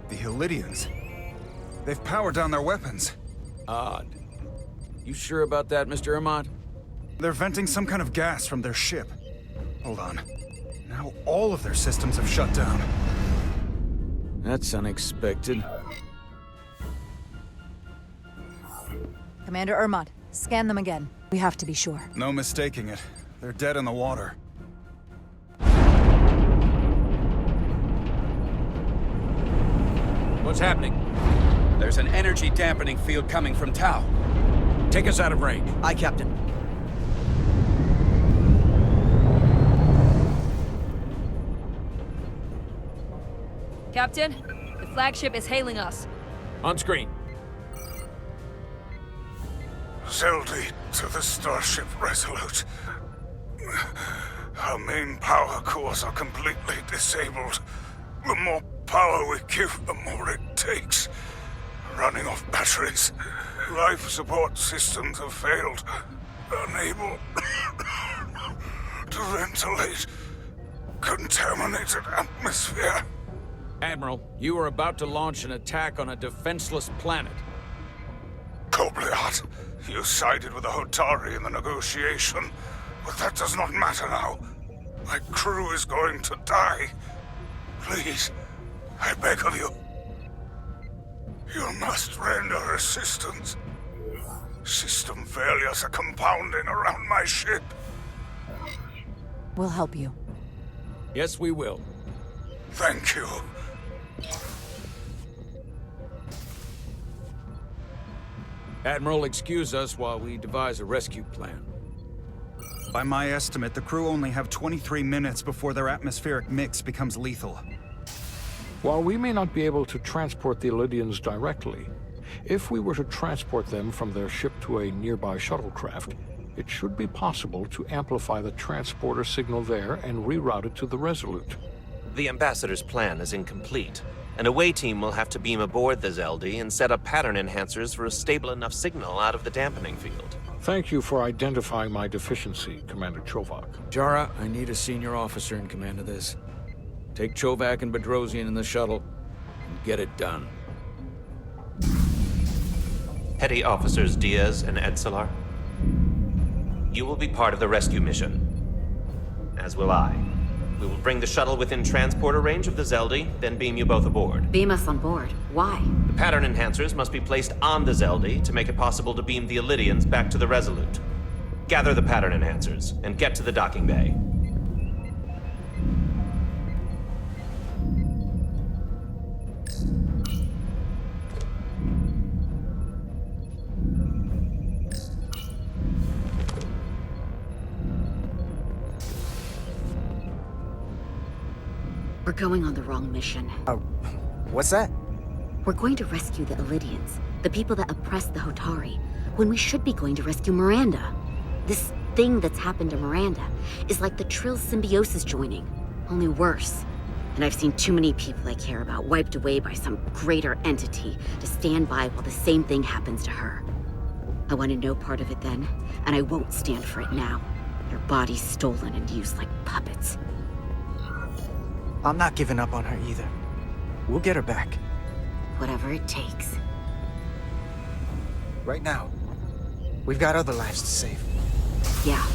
The Elydians. They've powered down their weapons. Odd. You sure about that, Mr. Ermont? They're venting some kind of gas from their ship. Hold on. Now all of their systems have shut down. That's unexpected. Commander Ermont, scan them again. We have to be sure. No mistaking it. They're dead in the water. What's happening? There's an energy dampening field coming from Tau. Take us out of range. Aye, Captain. Captain, the flagship is hailing us. On screen. Zeldy to the Starship Resolute. Our main power cores are completely disabled. The more power we give, the more it takes. Running off batteries. Life support systems have failed. Unable to ventilate. Contaminated atmosphere. Admiral, you are about to launch an attack on a defenseless planet. Kobliat, you sided with the Hotari in the negotiation, but that does not matter now. My crew is going to die. Please, I beg of you. You must render assistance. System failures are compounding around my ship. We'll help you. Yes, we will. Thank you. Admiral, excuse us while we devise a rescue plan. By my estimate, the crew only have 23 minutes before their atmospheric mix becomes lethal. While we may not be able to transport the Elydians directly, if we were to transport them from their ship to a nearby shuttlecraft, it should be possible to amplify the transporter signal there and reroute it to the Resolute. The Ambassador's plan is incomplete. An away team will have to beam aboard the Zeldy and set up pattern enhancers for a stable enough signal out of the dampening field. Thank you for identifying my deficiency, Commander Chovak. Jara, I need a senior officer in command of this. Take Chovak and Bedrosian in the shuttle, and get it done. Petty Officers Diaz and Edselar, you will be part of the rescue mission. As will I. We will bring the shuttle within transporter range of the Zeldy, then beam you both aboard. Beam us on board. Why? The pattern enhancers must be placed on the Zeldy to make it possible to beam the Elydians back to the Resolute. Gather the pattern enhancers, and get to the docking bay. We're going on the wrong mission. What's that? We're going to rescue the Elydians, the people that oppressed the Hotari, when we should be going to rescue Miranda. This thing that's happened to Miranda is like the Trill's symbiosis joining, only worse. And I've seen too many people I care about wiped away by some greater entity to stand by while the same thing happens to her. I wanted no part of it then, and I won't stand for it now. Their bodies stolen and used like puppets. I'm not giving up on her either. We'll get her back. Whatever it takes. Right now, we've got other lives to save. Yeah.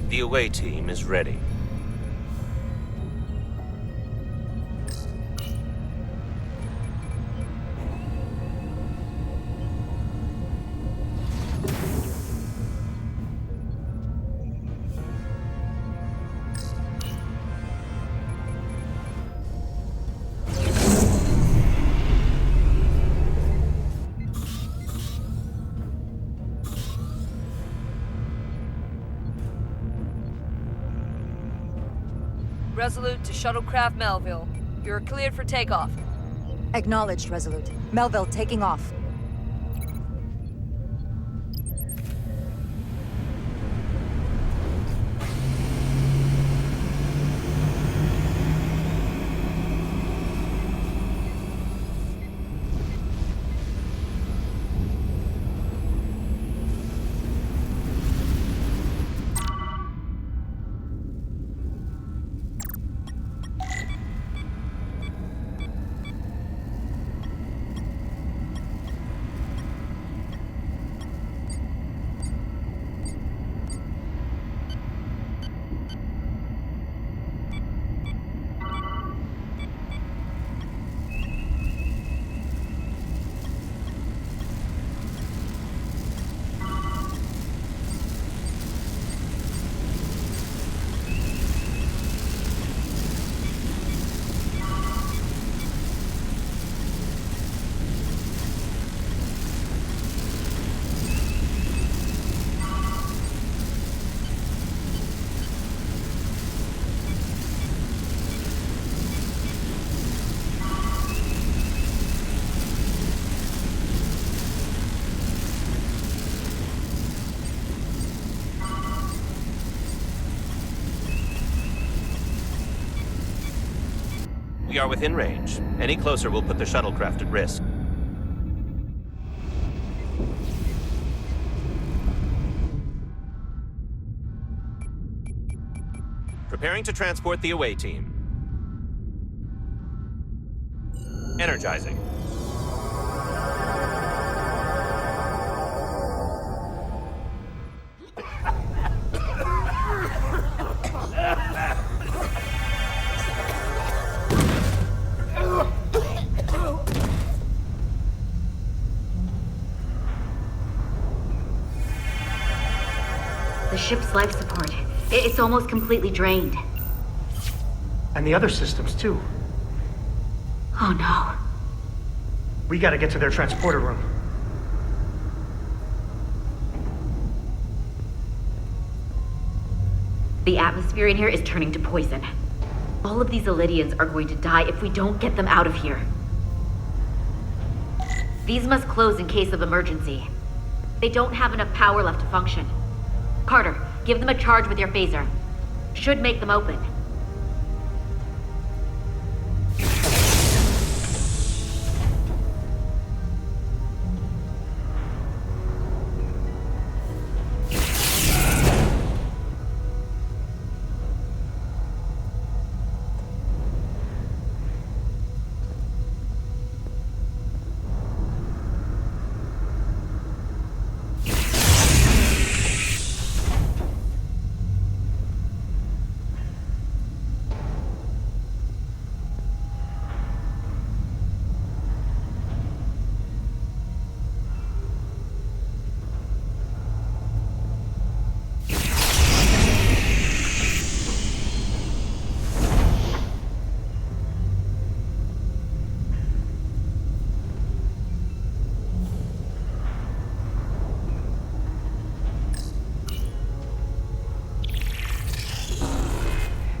The away team is ready. Resolute to Shuttlecraft Melville. You're cleared for takeoff. Acknowledged, Resolute. Melville taking off. are within range. Any closer will put the shuttlecraft at risk. Preparing to transport the away team. Energizing. The ship's life support. It's almost completely drained. And the other systems, too. Oh no. We gotta get to their transporter room. The atmosphere in here is turning to poison. All of these Illidians are going to die if we don't get them out of here. These must close in case of emergency. They don't have enough power left to function. Carter, give them a charge with your phaser. Should make them open.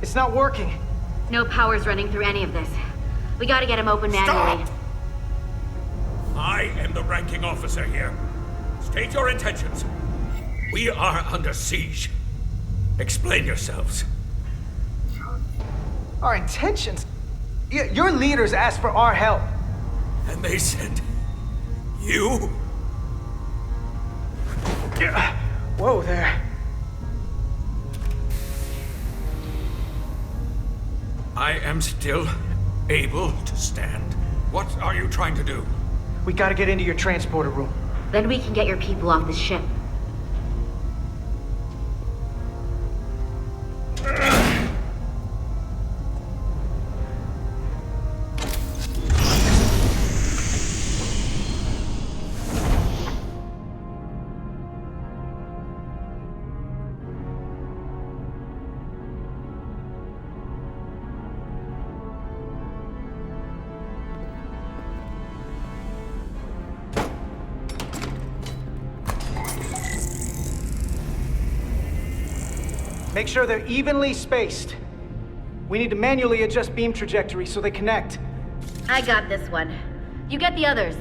It's not working. No power's running through any of this. We gotta get him open manually. Stop! I am the ranking officer here. State your intentions. We are under siege. Explain yourselves. Our intentions? Your leaders asked for our help. And they sent you? Whoa there. I am still able to stand. What are you trying to do? We gotta get into your transporter room. Then we can get your people off this ship. Make sure they're evenly spaced. We need to manually adjust beam trajectory so they connect. I got this one. You get the others.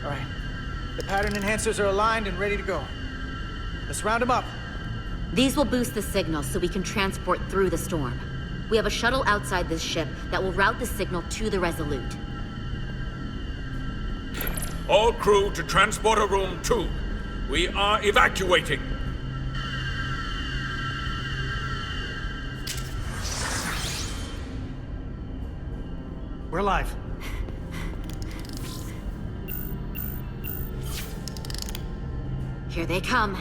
All right. The pattern enhancers are aligned and ready to go. Let's round them up. These will boost the signal so we can transport through the storm. We have a shuttle outside this ship that will route the signal to the Resolute. All crew to Transporter Room 2. We are evacuating. We're live. Here they come.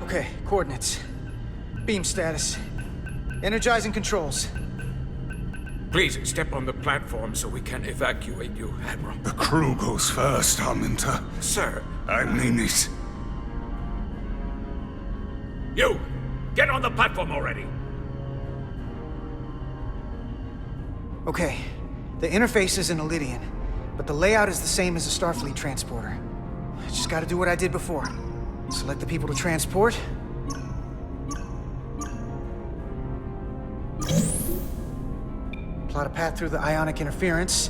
Okay, coordinates. Beam status. Energizing controls. Please step on the platform so we can evacuate you, Admiral. The crew goes first, Arminta. Sir. I mean it. You! Get on the platform already! Okay, the interface is an Elydian, but the layout is the same as a Starfleet transporter. I just gotta do what I did before. Select the people to transport. Plot a path through the ionic interference.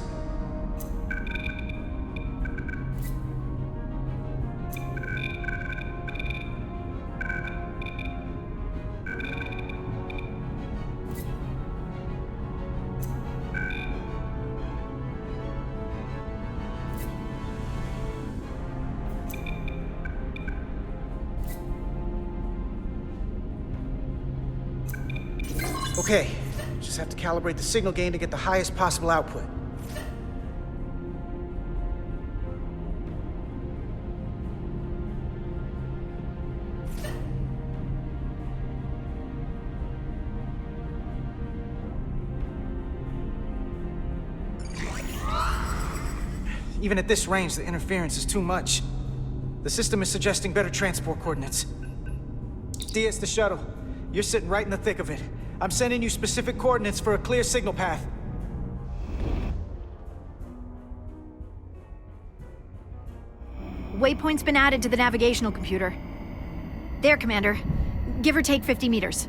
Okay, just have to calibrate the signal gain to get the highest possible output. Even at this range, the interference is too much. The system is suggesting better transport coordinates. Diaz, the shuttle. You're sitting right in the thick of it. I'm sending you specific coordinates for a clear signal path. Waypoint's been added to the navigational computer. There, Commander. Give or take 50 meters.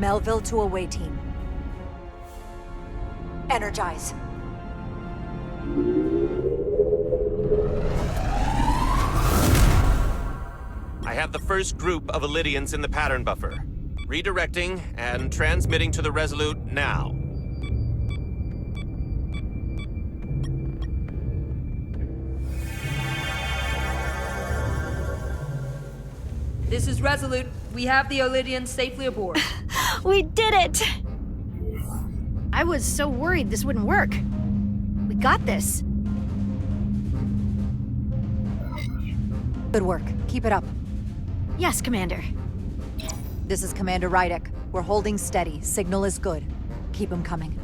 Melville to away team. Energize. I have the first group of Elydians in the pattern buffer. Redirecting and transmitting to the Resolute now. This is Resolute. We have the Elydians safely aboard. We did it! I was so worried this wouldn't work. We got this. Good work. Keep it up. Yes, Commander. This is Commander Rydek. We're holding steady. Signal is good. Keep them coming.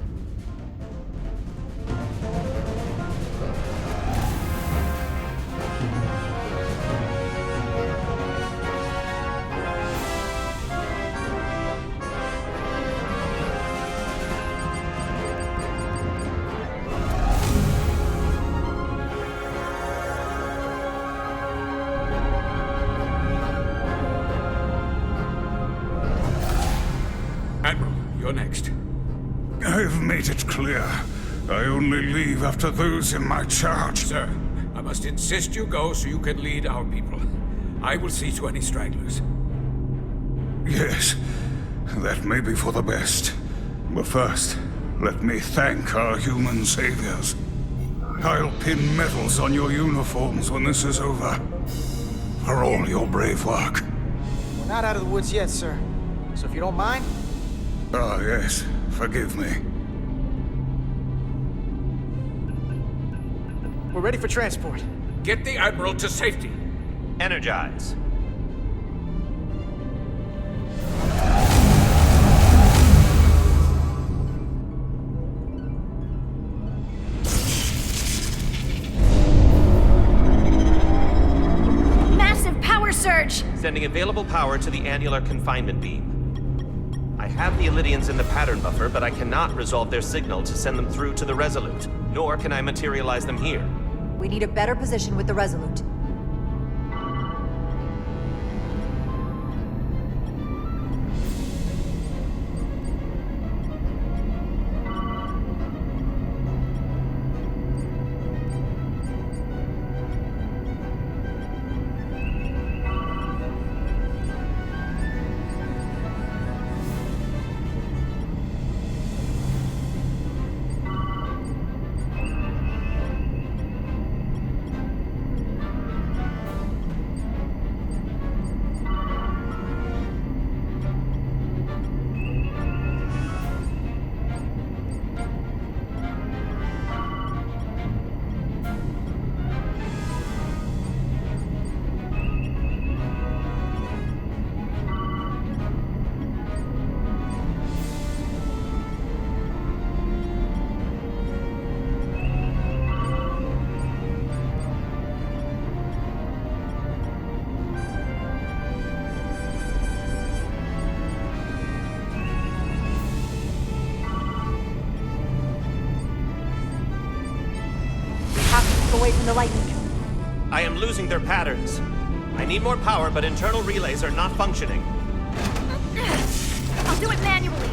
made it clear. I only leave after those in my charge. Sir, I must insist you go so you can lead our people. I will see to any stragglers. Yes, that may be for the best. But first, let me thank our human saviors. I'll pin medals on your uniforms when this is over. For all your brave work. We're not out of the woods yet, sir. So if you don't mind... Ah, yes. Forgive me. We're ready for transport. Get the Admiral to safety. Energize. Massive power surge! Sending available power to the annular confinement beam. I have the Illidians in the pattern buffer, but I cannot resolve their signal to send them through to the Resolute, nor can I materialize them here. We need a better position with the Resolute. Away from the lightning. I am losing their patterns. I need more power, but internal relays are not functioning. I'll do it manually.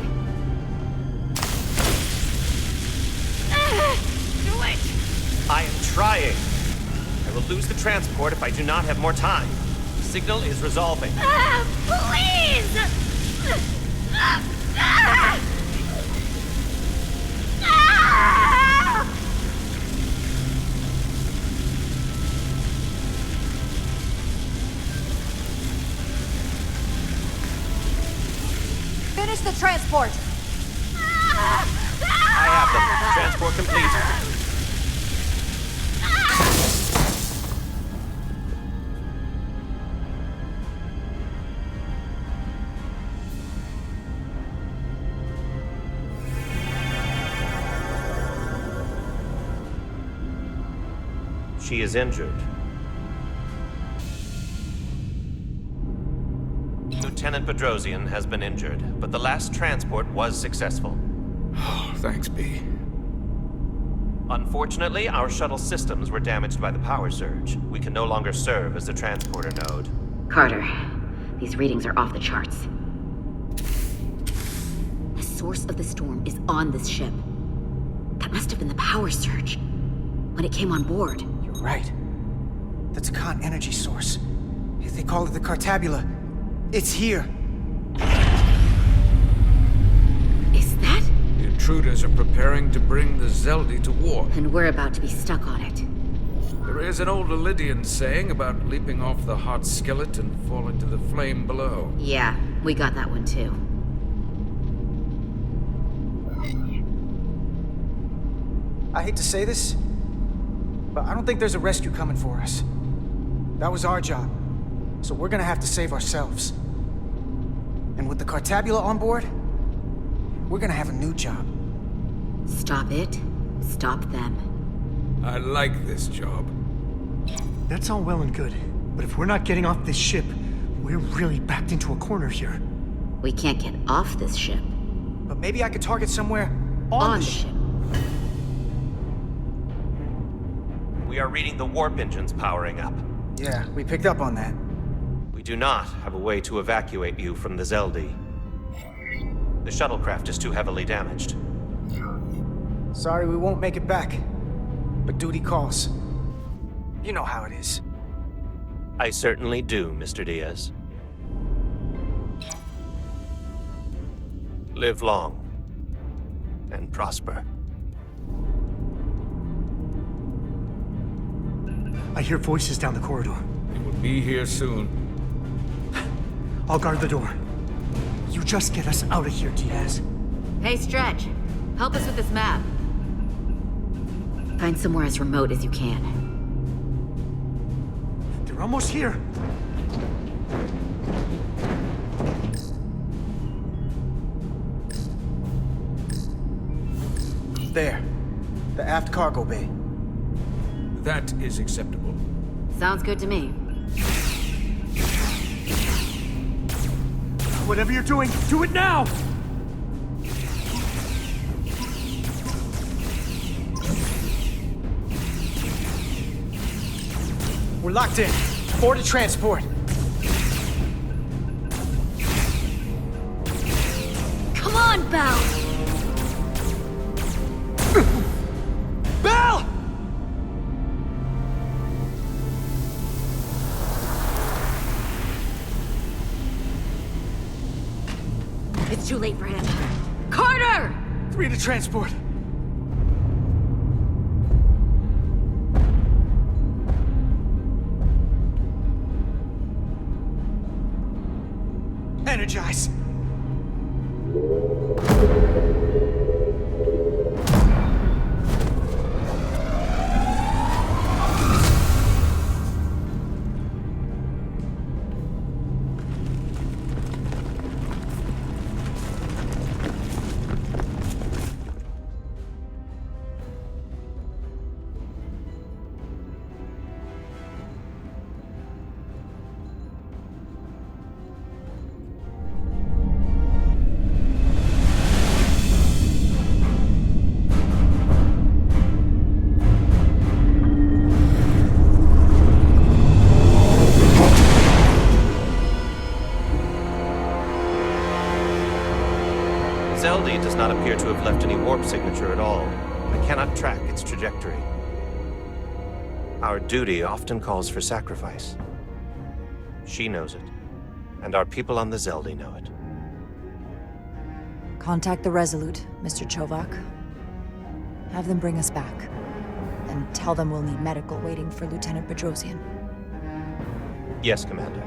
Do it! I am trying. I will lose the transport if I do not have more time. The signal is resolving. Please! Finish the transport! I have them. Transport complete. She is injured. Lieutenant Bedrosian has been injured, but the last transport was successful. Oh, thanks, B. Unfortunately, our shuttle systems were damaged by the power surge. We can no longer serve as the transporter node. Carter, these readings are off the charts. The source of the storm is on this ship. That must have been the power surge when it came on board. You're right. That's a con energy source. If they call it the Cartabula, it's here. Is that? The intruders are preparing to bring the Zeldi to war. And we're about to be stuck on it. There is an old Illidian saying about leaping off the hot skillet and falling to the flame below. Yeah, we got that one too. I hate to say this, but I don't think there's a rescue coming for us. That was our job, so we're gonna have to save ourselves. And with the Cartabula on board, we're gonna have a new job. Stop it. Stop them. I like this job. That's all well and good, but if we're not getting off this ship, we're really backed into a corner here. We can't get off this ship. But maybe I could target somewhere on the ship. We are reading the warp engines powering up. Yeah, we picked up on that. We do not have a way to evacuate you from the Zeldi. The shuttlecraft is too heavily damaged. Sorry we won't make it back, but duty calls. You know how it is. I certainly do, Mr. Diaz. Live long and prosper. I hear voices down the corridor. They will be here soon. I'll guard the door. You just get us out of here, Diaz. Hey, Stretch. Help us with this map. Find somewhere as remote as you can. They're almost here. There. The aft cargo bay. That is acceptable. Sounds good to me. Whatever you're doing, do it now! We're locked in. Board to transport. Come on, Belle! Belle! It's too late for him. Carter! 3 to transport. Energize. Zeldi does not appear to have left any warp signature at all. I cannot track its trajectory. Our duty often calls for sacrifice. She knows it, and our people on the Zeldi know it. Contact the Resolute, Mr. Chovak. Have them bring us back. And tell them we'll need medical waiting for Lieutenant Bedrosian. Yes, Commander.